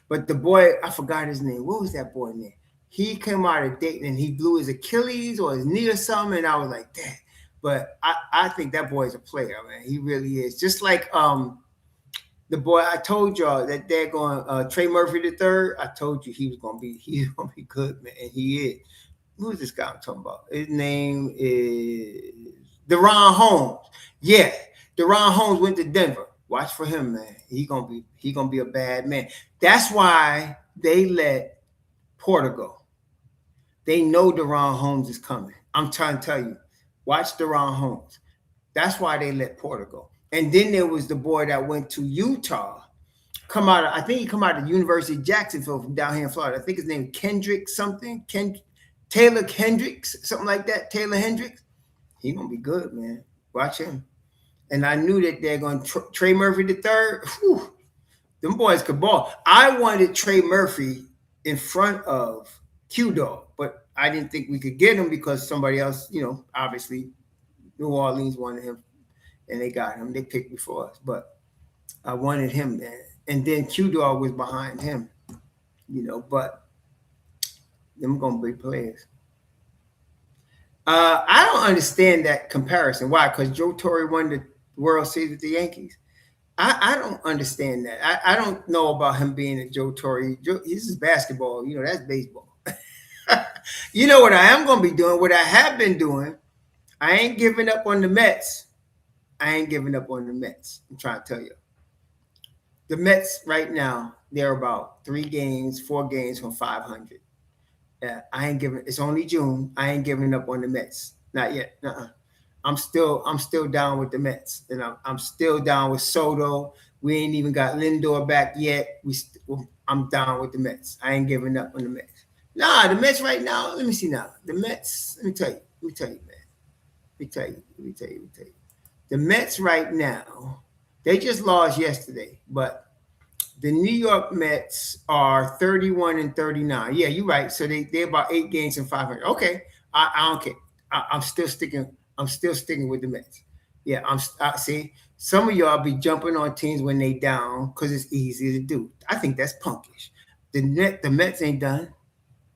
but the boy, I forgot his name. What was that boy's name? He came out of Dayton and he blew his Achilles or his knee or something, and I was like, that. But I think that boy's a player, man. He really is. Just like the boy I told y'all that they're going Trey Murphy the third. I told you he's gonna be good, man. And he is. who's this guy I'm talking about? His name is Deron Holmes. Yeah, Deron Holmes went to Denver. Watch for him, man. He gonna be a bad man. That's why they let Porter go. They know Deron Holmes is coming. I'm trying to tell you. Watch Deron Holmes. That's why they let Porter go. And then there was the boy that went to Utah. I think he come out of the University of Jacksonville from down here in Florida. I think his name Kendrick something. Taylor Hendricks, something like that. Taylor Hendricks. He gonna be good, man. Watch him. And I knew that they're going to Trey Murphy the third. Whew, them boys could ball. I wanted Trey Murphy in front of Q Dog, but I didn't think we could get him because somebody else, obviously New Orleans wanted him and they got him. They picked before us, but I wanted him, man. And then Q Dog was behind him, but them going to be players. I don't understand that comparison. Why? Because Joe Torre won the World Series with the Yankees. I don't understand that. I don't know about him being a Joe Torre. This is basketball. That's baseball. You know what I am going to be doing? What I have been doing, I ain't giving up on the Mets. I'm trying to tell you. The Mets right now, they're about 4 games from 500. I ain't giving. It's only June. I ain't giving up on the Mets. Not yet. I'm still down with the Mets, and I'm still down with Soto. We ain't even got Lindor back yet. I'm down with the Mets. I ain't giving up on the Mets. Nah, the Mets right now. Let me see now. The Mets. Let me tell you, man. Let me tell you. The Mets right now. They just lost yesterday, but the New York Mets are 31-39. Yeah, you're right. So they're about 8 games from 500. Okay, I don't care. I'm still sticking. I'm still sticking with the Mets. Yeah, I see. Some of y'all be jumping on teams when they down because it's easy to do. I think that's punkish. The Mets ain't done.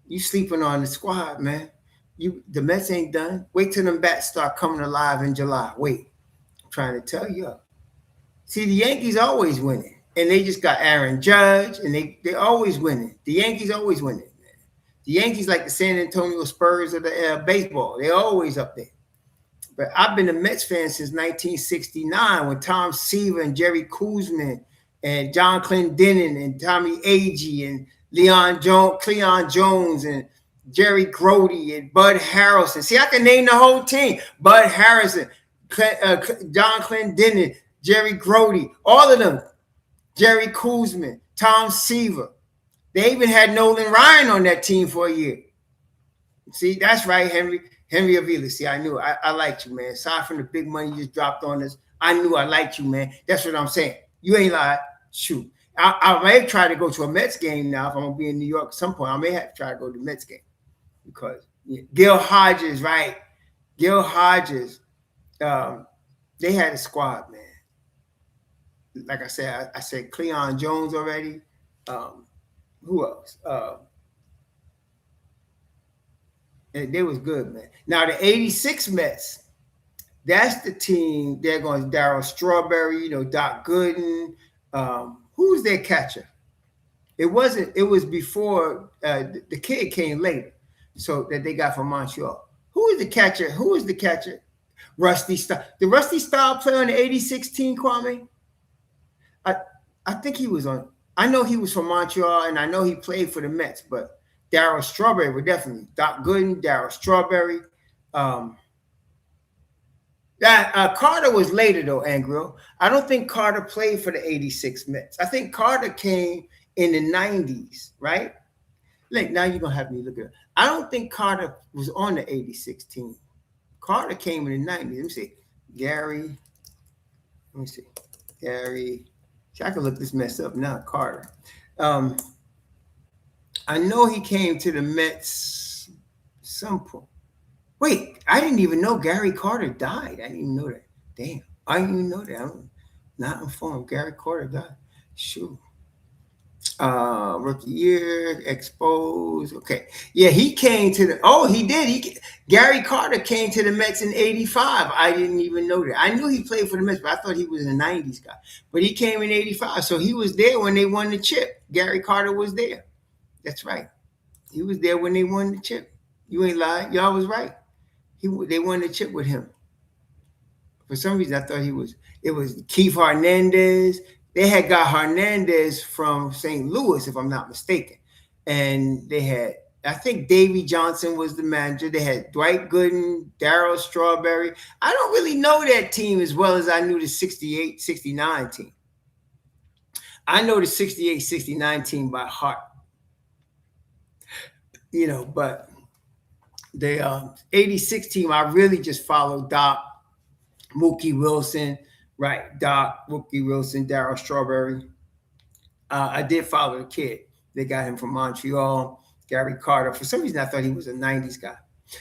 You sleeping on the squad, man. The Mets ain't done. Wait till them bats start coming alive in July. Wait, I'm trying to tell you. See, the Yankees always winning. And they just got Aaron Judge, and they always winning. The Yankees always winning, man. The Yankees like the San Antonio Spurs of the baseball. They're always up there. But I've been a Mets fan since 1969 when Tom Seaver and Jerry Koosman and John Clendenin and Tommy Agee and Cleon Jones and Jerry Grody and Bud Harrelson. See, I can name the whole team. Bud Harrison, John Clendenin, Jerry Grody, all of them. Jerry Koosman, Tom Seaver. They even had Nolan Ryan on that team for a year. See, that's right, Henry Avila. See, I knew I liked you, man. Aside from the big money you just dropped on us, I knew I liked you, man. That's what I'm saying. You ain't lied. Shoot. I may try to go to a Mets game now if I'm going to be in New York at some point. I may have to try to go to the Mets game because Gil Hodges, right? Gil Hodges, they had a squad, man. Like I said Cleon Jones already. Who else? And they was good, man. Now the 86 Mets, that's the team. They're going Darryl Strawberry, Doc Gooden. Who's their catcher? It was before the kid came later, so that they got from Montreal. Who is the catcher? Rusty Staub. Did Rusty Staub play on the 86 team, Kwame? I think he was on. I know he was from Montreal, and I know he played for the Mets. But Darryl Strawberry were definitely Doc Gooden, Darryl Strawberry. Carter was later though, Angro. I don't think Carter played for the 86 Mets. I think Carter came in the 90s, right? Look, now you're gonna have me look at it. I don't think Carter was on the 86 team. Carter came in the 90s. Let me see. Gary. See, I can look this mess up now. Carter. I know he came to the Mets some point. Wait, I didn't even know Gary Carter died. I didn't even know that. Damn, I didn't even know that. I'm not informed. Gary Carter died. Shoot. Rookie year, exposed. Okay. Yeah, he came to he did. Gary Carter came to the Mets in 85. I didn't even know that. I knew he played for the Mets, but I thought he was a 90s guy. But he came in 85. So he was there when they won the chip. Gary Carter was there. That's right. He was there when they won the chip. You ain't lying. Y'all was right. They won the chip with him. For some reason, I thought he was. It was Keith Hernandez. They had got Hernandez from St. Louis, if I'm not mistaken, and they had. I think Davey Johnson was the manager. They had Dwight Gooden, Darryl Strawberry. I don't really know that team as well as I knew the 68, 69 team. I know the 68, 69 team by heart. But the 86 team, I really just followed Doc, Mookie Wilson, right? Doc, Mookie Wilson, Darryl Strawberry. I did follow the kid. They got him from Montreal, Gary Carter. For some reason, I thought he was a 90s guy.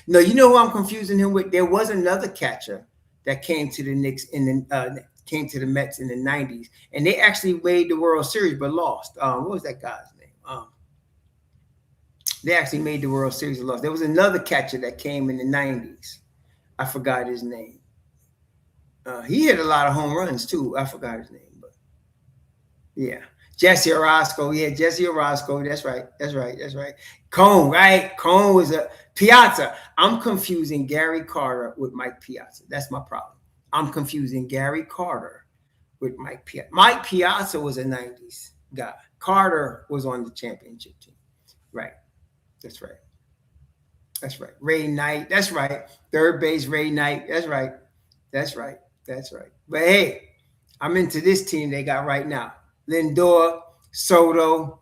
No, you know who I'm confusing him with? There was another catcher that came to the Knicks came to the Mets in the 90s, and they actually made the World Series but lost. What was that guy's name? They actually made the World Series and lost. There was another catcher that came in the 90s. I forgot his name. He hit a lot of home runs too. I forgot his name, but yeah. Jesse Orozco. Yeah, Jesse Orozco. That's right. Cone, right? Cone was a Piazza. I'm confusing Gary Carter with Mike Piazza. That's my problem. I'm confusing Gary Carter with Mike Piazza. Mike Piazza was a 90s guy. Carter was on the championship team. Right. That's right. Ray Knight. That's right. Third base, Ray Knight. That's right. But hey, I'm into this team they got right now. Lindor, Soto,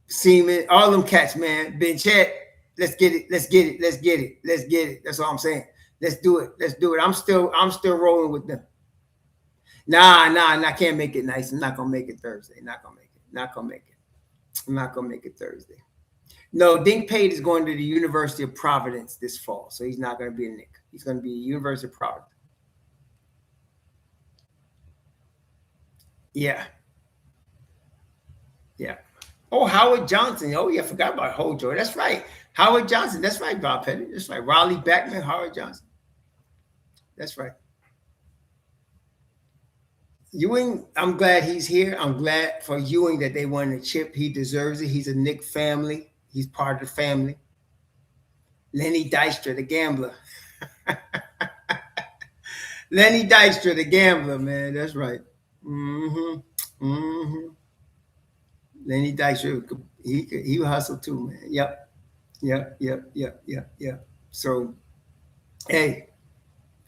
Seaman, all them cats, man. Bichette, let's get it. That's all I'm saying. Let's do it. I'm still rolling with them. Nah, I can't make it nice. I'm not gonna make it Thursday. Not gonna make it Thursday. No, Dink Pate is going to the University of Providence this fall, so he's not going to be a Knick. He's going to be University of Providence. Yeah. Oh, Howard Johnson. Oh, yeah, I forgot about Hojo. That's right. Howard Johnson. That's right, Bob Petty. That's right. Raleigh Beckman, Howard Johnson. That's right. Ewing, I'm glad he's here. I'm glad for Ewing that they won the chip. He deserves it. He's a Knick family. He's part of the family. Lenny Dykstra, the gambler. Lenny Dykstra, the gambler, man. That's right. Lenny Dykstra, he hustle too, man. Yep. So, hey,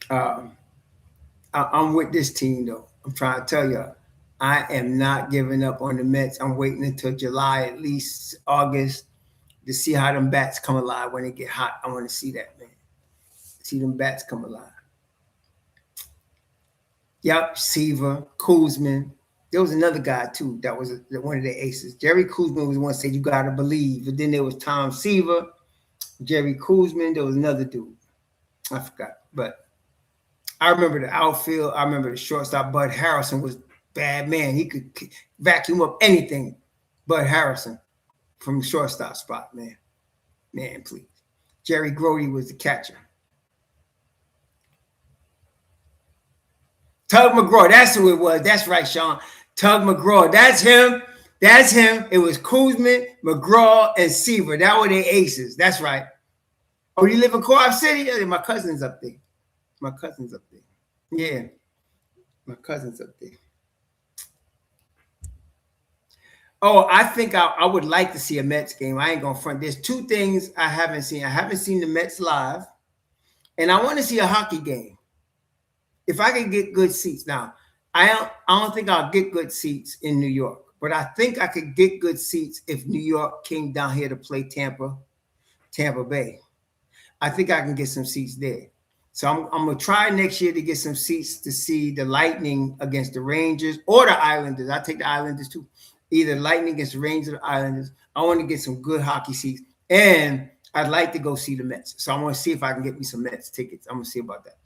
I'm with this team though. I'm trying to tell you, I am not giving up on the Mets. I'm waiting until July, at least August, to see how them bats come alive when they get hot. I want to see that, man. See them bats come alive. Yep, Seaver, Kuzman. There was another guy too that was one of the aces. Jerry Kuzman was the one that said you gotta believe. But then there was Tom Seaver, Jerry Kuzman. There was another dude. I forgot. But I remember the outfield. I remember the shortstop. Bud Harrison was bad man. He could vacuum up anything. Bud Harrison from the shortstop spot, man. Man, please. Jerry Grody was the catcher. Tug McGraw, that's who it was. That's right, Sean. Tug McGraw, that's him. It was Kuzman, McGraw, and Seaver. That were their aces. That's right. Oh, you live in Co-op City? Yeah, my cousin's up there. Yeah, my cousin's up there. Oh, I think I would like to see a Mets game. I ain't gonna front. There's two things I haven't seen. I haven't seen the Mets live, and I want to see a hockey game. If I can get good seats. Now, I don't think I'll get good seats in New York, but I think I could get good seats if New York came down here to play Tampa Bay. I think I can get some seats there. So I'm going to try next year to get some seats to see the Lightning against the Rangers or the Islanders. I take the Islanders too. Either Lightning against the Rangers or the Islanders. I want to get some good hockey seats. And I'd like to go see the Mets. So I want to see if I can get me some Mets tickets. I'm going to see about that.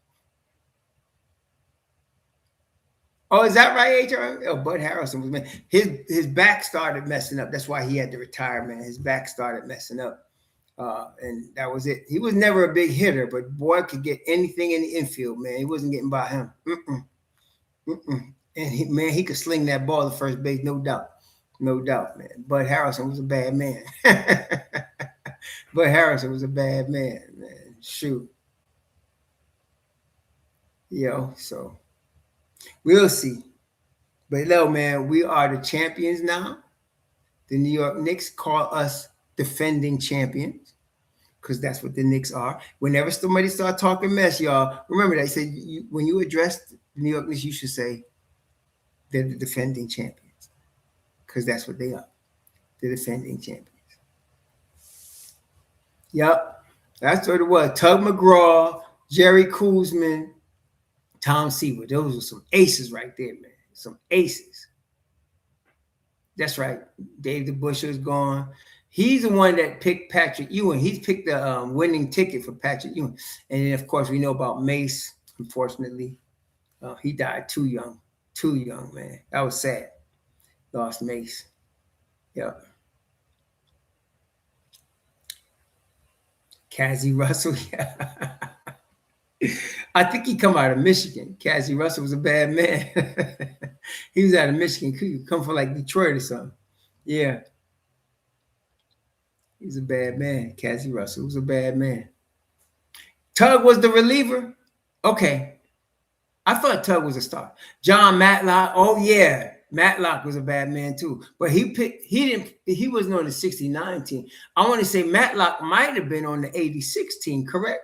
Oh, is that right, HR? Oh, Bud Harrison was, man. His back started messing up. That's why he had to retire, man. His back started messing up. And that was it. He was never a big hitter, but boy could get anything in the infield, man. He wasn't getting by him. And he could sling that ball to first base, no doubt, man. Bud Harrison was a bad man. But Harrison was a bad man. Shoot. So we'll see. But no, man, we are the champions now. The New York Knicks call us defending champions because that's what the Knicks are. Whenever somebody start talking mess, y'all, remember that I said when you address the New York Knicks, you should say they're the defending champions because that's what they are. The defending champions. Yep. That's what it was. Tug McGraw, Jerry Kuzman, Tom Seaver. Those are some aces right there, man. Some aces. That's right. Dave DeBusschere is gone. He's the one that picked Patrick Ewing. He's picked the winning ticket for Patrick Ewing. And then, of course, we know about Mace, unfortunately. He died too young. Too young, man. That was sad. Lost Mace. Yep. Cassie Russell, yeah. I think he come out of Michigan. Cassie Russell was a bad man. He was out of Michigan. Could come from like Detroit or something. Yeah. He was a bad man. Cassie Russell was a bad man. Tug was the reliever? Okay. I thought Tug was a star. John Matlock. Oh, yeah. Matlock was a bad man too. But he wasn't on the 69 team. I want to say Matlock might have been on the 86 team, correct?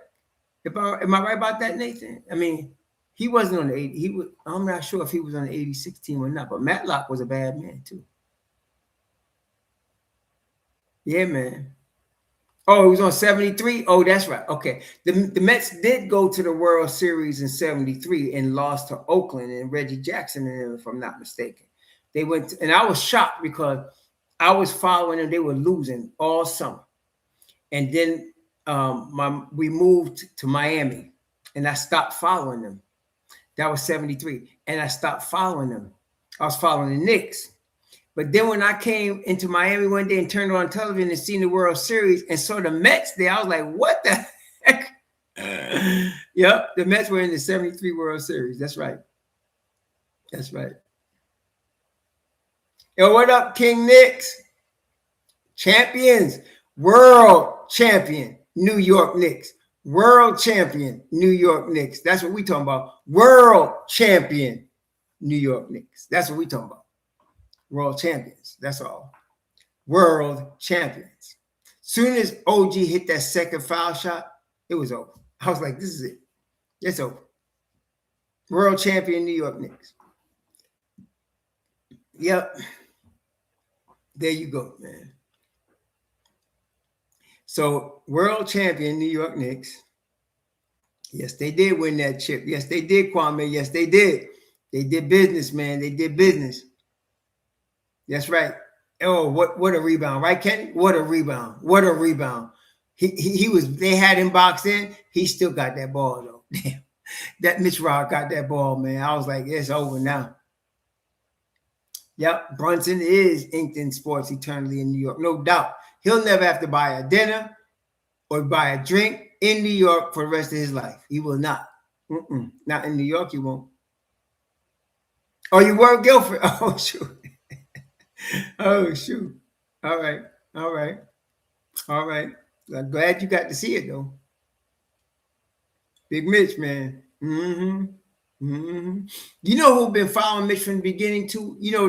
Am I right about that, Nathan? I mean, he wasn't on the 80. I'm not sure if he was on the 86 team or not, but Matlock was a bad man too. Yeah, man. Oh, he was on 73? Oh, that's right. Okay. The Mets did go to the World Series in 73 and lost to Oakland and Reggie Jackson, if I'm not mistaken. They went, and I was shocked because I was following them. They were losing all summer. And then we moved to Miami and I stopped following them. That was 73. And I stopped following them. I was following the Knicks. But then when I came into Miami one day and turned on television and seen the World Series and saw the Mets there, I was like, what the heck? Yep, the Mets were in the 73 World Series. That's right. That's right. Yo, what up, King Knicks? Champions, world champion, New York Knicks. World champion, New York Knicks. That's what we talking about. World champion, New York Knicks. That's what we talking about. World champions. That's all. World champions. Soon as OG hit that second foul shot, it was over. I was like, this is it. It's over. World champion, New York Knicks. Yep. There you go, man. So, world champion, New York Knicks. Yes, they did win that chip. Yes, they did, Kwame. Yes, they did. They did business, man. They did business. That's right. Oh, what a rebound, right, Kenny? What a rebound. What a rebound. He was, they had him boxed in. He still got that ball, though. Damn. That Mitch Rock got that ball, man. I was like, it's over now. Yep, Brunson is inked in sports eternally in New York. No doubt. He'll never have to buy a dinner or buy a drink in New York for the rest of his life. He will not. Not in New York, he won't. Oh, you were Guilford? Oh, shoot. Oh, shoot. All right. All right. All right. I'm glad you got to see it, though. Big Mitch, man. You know who's been following Mitch from the beginning, too? You know,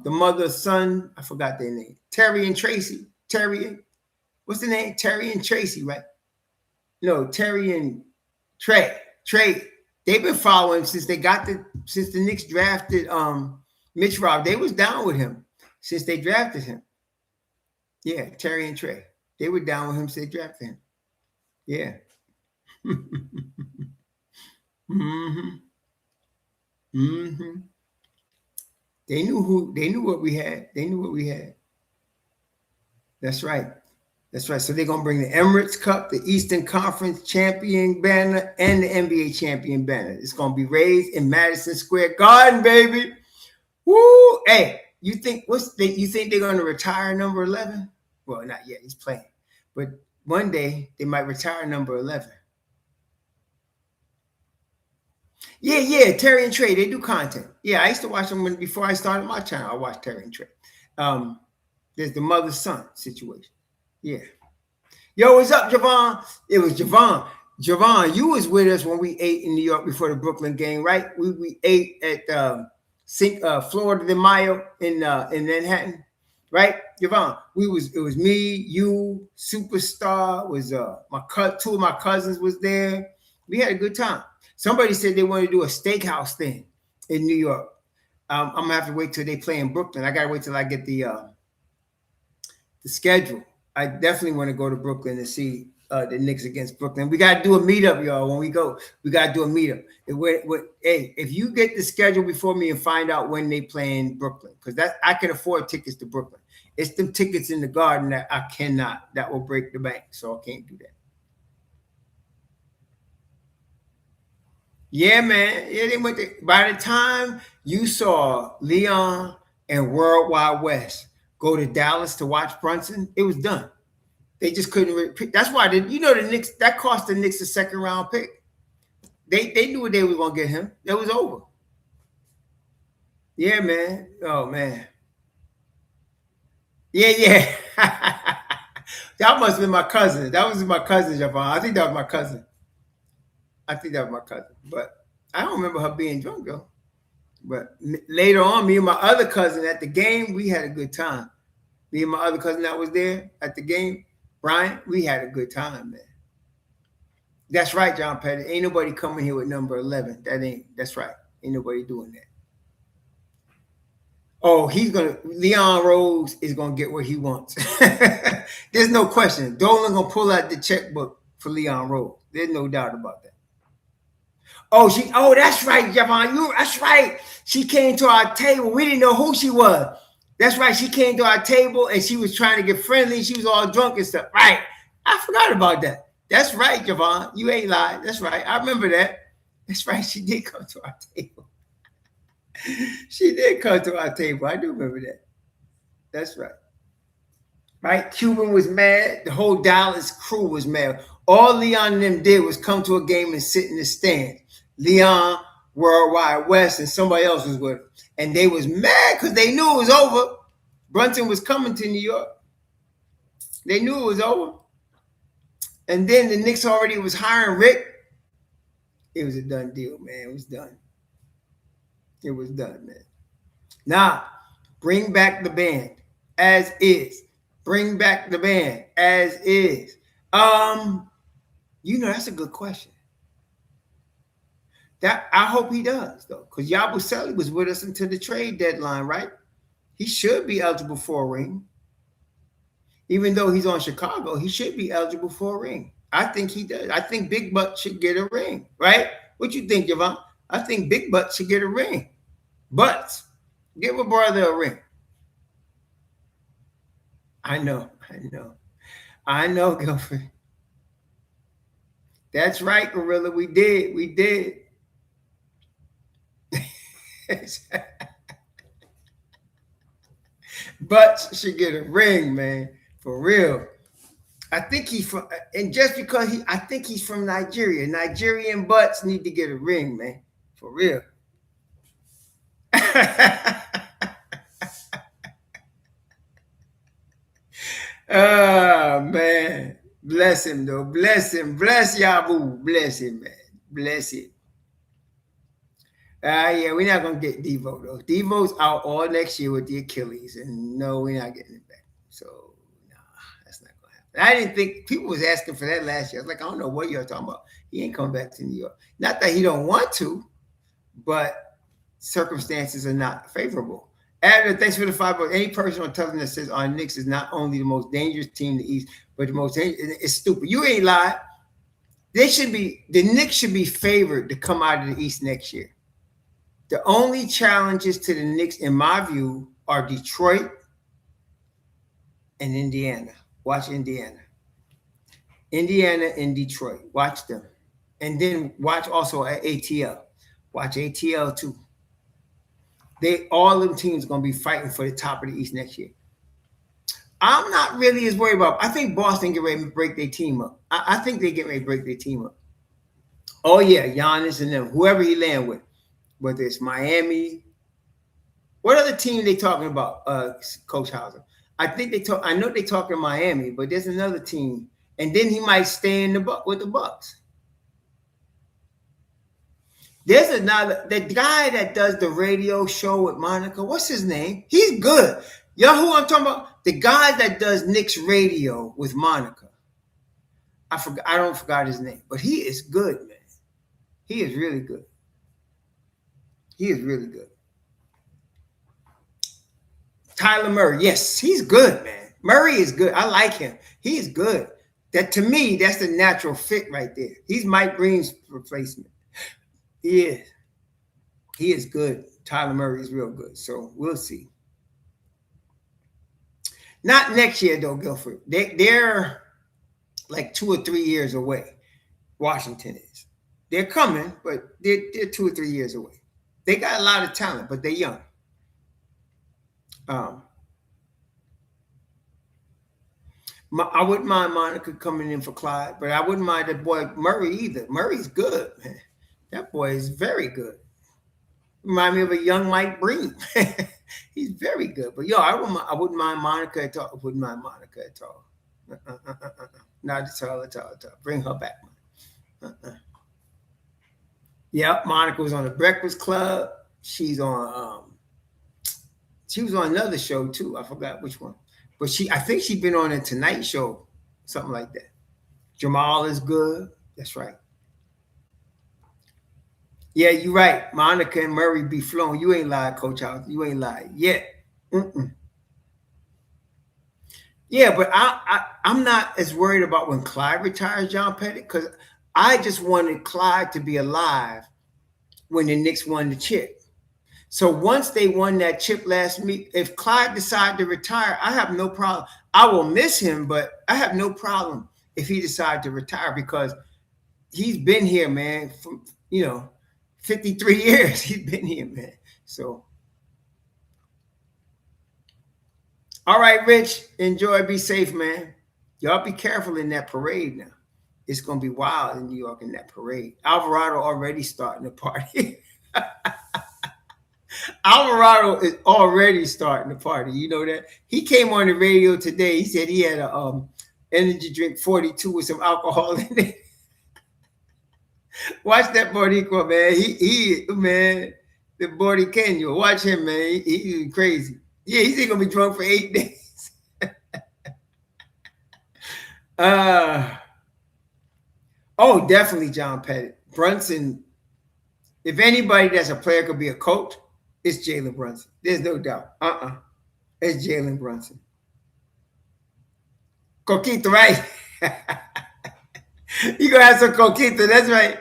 the mother, son, I forgot their name. Terry and Tracy. Terry, what's the name? Terry and Tracy, right? No, Terry and Trey. They've been following since the Knicks drafted Mitch Rob. They was down with him since they drafted him. Yeah, Terry and Trey. They were down with him since they drafted him. Yeah. They knew what we had. They knew what we had. That's right. That's right. So they're going to bring the Emirates Cup, the Eastern Conference champion banner, and the NBA champion banner. It's going to be raised in Madison Square Garden, baby. Woo! Hey, you think they're going to retire number 11? Well, not yet. He's playing. But one day they might retire number 11. Yeah. Terry and Trey, they do content. Yeah, I used to watch them before I started my channel. I watched Terry and Trey. There's the mother-son situation. Yeah. Yo, what's up, Javon? It was Javon. Javon, you was with us when we ate in New York before the Brooklyn game, right? We ate at Florida de Mayo in Manhattan, right? Javon, it was me, you, Superstar, was two of my cousins was there. We had a good time. Somebody said they wanted to do a steakhouse thing in New York. I'm gonna have to wait till they play in Brooklyn. I gotta wait till I get the schedule. I definitely want to go to Brooklyn to see the Knicks against Brooklyn. We got to do a meetup, y'all. When we go, we got to do a meetup. Hey, if you get the schedule before me and find out when they play in Brooklyn, because that I can afford tickets to Brooklyn. It's them tickets in the Garden that I cannot. That will break the bank, so I can't do that. Yeah, man. Yeah, they went. By the time you saw Leon and World Wide West go to Dallas to watch Brunson, it was done. They just couldn't repeat. That's why the Knicks, that cost the Knicks a second round pick. They knew what they were gonna get him. It was over. Yeah, man. Oh man. Yeah, yeah. That must have been my cousin. That was my cousin, Javon. I think that was my cousin. I think that was my cousin. But I don't remember her being drunk though. But later on, me and my other cousin at the game, we had a good time. Me and my other cousin that was there at the game, Brian, we had a good time, man. That's right, John Petty. Ain't nobody coming here with number 11. That's right. Ain't nobody doing that. Oh, Leon Rose is going to get what he wants. There's no question. Dolan going to pull out the checkbook for Leon Rose. There's no doubt about that. That's right, Javon. That's right. She came to our table. We didn't know who she was. That's right. She came to our table and she was trying to get friendly. She was all drunk and stuff. Right. I forgot about that. That's right, Javon. You ain't lied. That's right. I remember that. That's right. She did come to our table. She did come to our table. I do remember that. That's right. Right? Cuban was mad. The whole Dallas crew was mad. All Leon and them did was come to a game and sit in the stands. Leon, Worldwide West, and somebody else was with them. And they was mad because they knew it was over. Brunson was coming to New York. They knew it was over. And then the Knicks already was hiring Rick. It was a done deal, man. It was done. It was done, man. Now, bring back the band as is. Bring back the band as is. That's a good question. That I hope he does, though, because Yabusele was with us until the trade deadline, right? He should be eligible for a ring. Even though he's on Chicago, he should be eligible for a ring. I think he does. I think Big Butt should get a ring, right? What you think, Javon? I think Big Butt should get a ring. But give a brother a ring. I know, Guilford. That's right, Gorilla. We did. Butts should get a ring, man. For real. I think he's from, and just because I think he's from Nigeria. Nigerian butts need to get a ring, man. For real. Oh, man. Bless him, though. Bless him. Bless Yabu. Bless him, man. Bless him. Yeah, we're not going to get Devo, though. Devo's out all next year with the Achilles, and no, we're not getting it back. So, nah, that's not going to happen. I didn't think people was asking for that last year. I was like, I don't know what you're talking about. He ain't coming back to New York. Not that he don't want to, but circumstances are not favorable. Adam, thanks for the $5. Any person on television that says our Knicks is not only the most dangerous team in the East, but the most dangerous, it's stupid. You ain't lied. The Knicks should be favored to come out of the East next year. The only challenges to the Knicks, in my view, are Detroit and Indiana. Watch Indiana. Indiana and Detroit. Watch them. And then watch also ATL. Watch ATL too. All them teams are going to be fighting for the top of the East next year. I'm not really as worried about. I think Boston get ready to break their team up. I think they get ready to break their team up. Oh yeah, Giannis and them, whoever he land with, whether it's Miami. What other team they talking about, Coach Hauser? I know they talking Miami, but there's another team and then he might stay in with the Bucks. There's another, the guy that does the radio show with Monica. What's his name? He's good. Y'all, who I'm talking about? The guy that does Knicks radio with Monica. I don't forgot his name, but he is good, man. He is really good. He is really good. Tyler Murray, yes, he's good, man. Murray is good. I like him. He is good. That, to me, that's the natural fit right there. He's Mike Green's replacement. He is. He is good. Tyler Murray is real good. So we'll see. Not next year, though, Guilford. They're like 2 or 3 years away. Washington is. They're coming, but they're 2 or 3 years away. They got a lot of talent, but they're young. I wouldn't mind Monica coming in for Clyde, but I wouldn't mind that boy Murray either. Murray's good, man. That boy is very good. Remind me of a young Mike Breen. He's very good. But I wouldn't mind Monica at all. I wouldn't mind Monica at all. Not at all. Bring her back. Yep, Monica was on the Breakfast Club. She's on. She was on another show too. I forgot which one, but I think she's been on a Tonight Show, something like that. Jamal is good. That's right. Yeah, you're right. Monica and Murray be flowing. You ain't lied, Coach House. You ain't lied yet. Yeah, but I'm not as worried about when Clyde retires, John Pettit, because I just wanted Clyde to be alive when the Knicks won the chip. So once they won that chip last week, if Clyde decided to retire, I have no problem. I will miss him, but I have no problem if he decided to retire because he's been here, man, for 53 years. He's been here, man. So, all right, Rich, enjoy, be safe, man. Y'all be careful in that parade now. It's going to be wild in New York in that parade. Alvarado already starting the party. Alvarado is already starting the party. You know that? He came on the radio today. He said he had a energy drink 42 with some alcohol in it. Watch that Boricua, man. He man, the Boriqueño. Watch him, man. He's crazy. Yeah, he's going to be drunk for 8 days. Oh, definitely John Pettit. Brunson, if anybody that's a player could be a coach, it's Jalen Brunson. There's no doubt. It's Jalen Brunson. Coquito, right? He gonna have some coquito. That's right.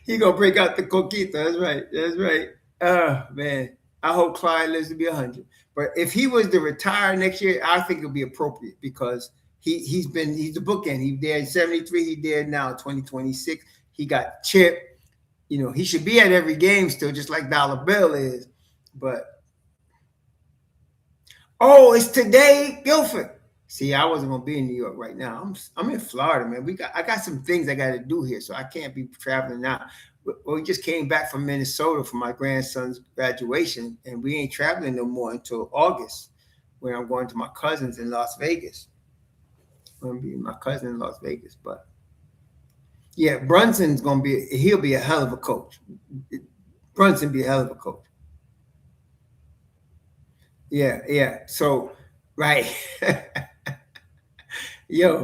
He gonna break out the coquito. That's right. That's right. Oh man, I hope Clyde lives to be 100. But if he was to retire next year, I think it'll be appropriate because he's the bookend. He there in 73. He there now 2026. He got chip. He should be at every game still, just like Dollar Bill is. But it's today, Guilford. See, I wasn't gonna be in New York right now. I'm in Florida, man. I got some things I got to do here, so I can't be traveling now. We just came back from Minnesota for my grandson's graduation, and we ain't traveling no more until August, when I'm going to my cousins in Las Vegas. I'm gonna be my cousin in Las Vegas, but yeah, Brunson's he'll be a hell of a coach. Brunson be a hell of a coach. Yeah. So, right. That's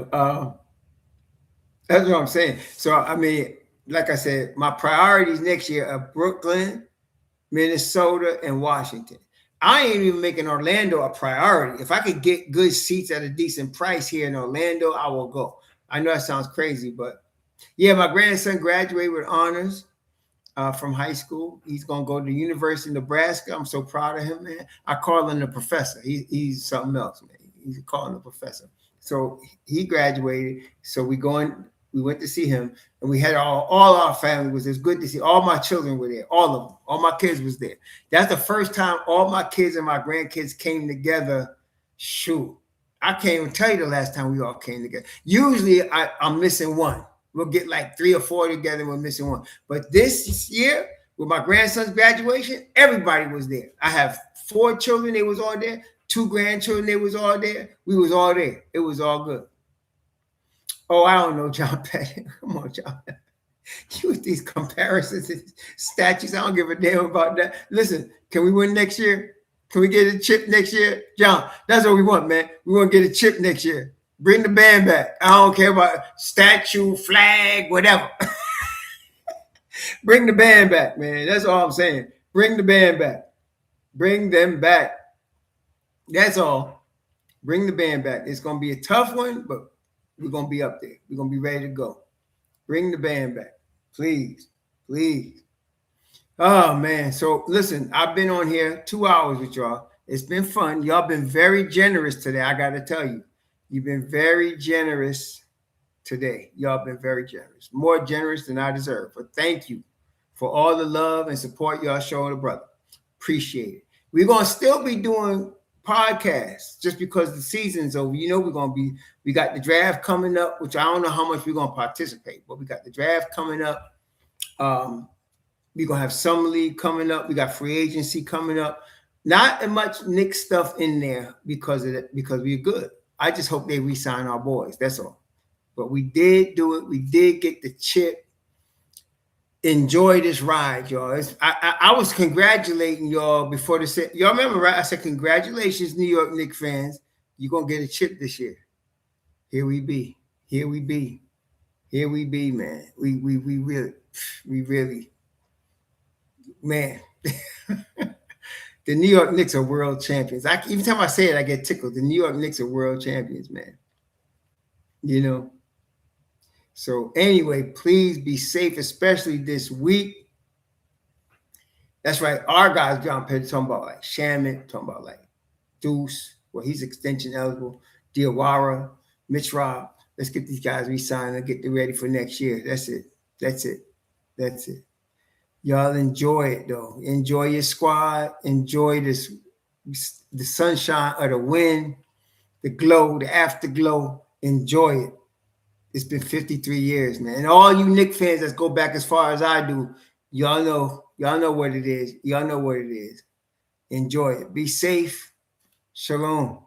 what I'm saying. So, I mean, like I said, my priorities next year are Brooklyn, Minnesota, and Washington. I ain't even making Orlando a priority. If I could get good seats at a decent price here in Orlando, I will go. I know that sounds crazy, but yeah, my grandson graduated with honors from high school. He's going to go to the University of Nebraska. I'm so proud of him, man. I call him the professor. He's something else, man. He's calling the professor. So he graduated. So we went to see him, and we had all our family was there. It was good to see. All my children were there. All of them. All my kids was there. That's the first time all my kids and my grandkids came together. Shoot, I can't even tell you the last time we all came together. Usually I'm missing one. We'll get like 3 or 4 together. We're missing one. But this year, with my grandson's graduation, everybody was there. I have 4 children. They was all there. 2 grandchildren. They was all there. We was all there. It was all good. Oh, I don't know, John Petty. Come on, John. You with these comparisons and statues. I don't give a damn about that. Listen, can we win next year? Can we get a chip next year? John, that's what we want, man. We want to get a chip next year. Bring the band back. I don't care about statue, flag, whatever. Bring the band back, man. That's all I'm saying. Bring the band back. Bring them back. That's all. Bring the band back. It's going to be a tough one, but we're going to be up there. We're going to be ready to go. Bring the band back. Please. Please. Oh, man. So, listen, I've been on here 2 hours with y'all. It's been fun. Y'all been very generous today. I got to tell you. You've been very generous today. Y'all been very generous. More generous than I deserve. But thank you for all the love and support y'all showing the brother. Appreciate it. We're going to still be doing podcasts just because the season's over. You know, we got the draft coming up, which I don't know how much we're going to participate, but we got the draft coming up. We're going to have summer league coming up. We got free agency coming up. Not as much Knicks stuff in there because of that, because we're good. I just hope they re-sign our boys. That's all. But we did do it. We did get the chip. Enjoy this ride, y'all. I was congratulating y'all before the set. Y'all remember, right? I said, congratulations, New York Knicks fans. You're going to get a chip this year. Here we be. Here we be. Here we be, man. We really, man. The New York Knicks are world champions. Every time I say it, I get tickled. The New York Knicks are world champions, man. You know? So anyway, please be safe, especially this week. That's right. Our guys, John Petty, talking about like Shamit, talking about like Deuce. Well, he's extension eligible. Diawara, Mitch Rob. Let's get these guys re-signed and get them ready for next year. That's it. That's it. That's it. Y'all enjoy it, though. Enjoy your squad. Enjoy this, the sunshine of the wind, the glow, the afterglow. Enjoy it. It's been 53 years, man. And all you Knicks fans that go back as far as I do, y'all know what it is. Y'all know what it is. Enjoy it. Be safe. Shalom.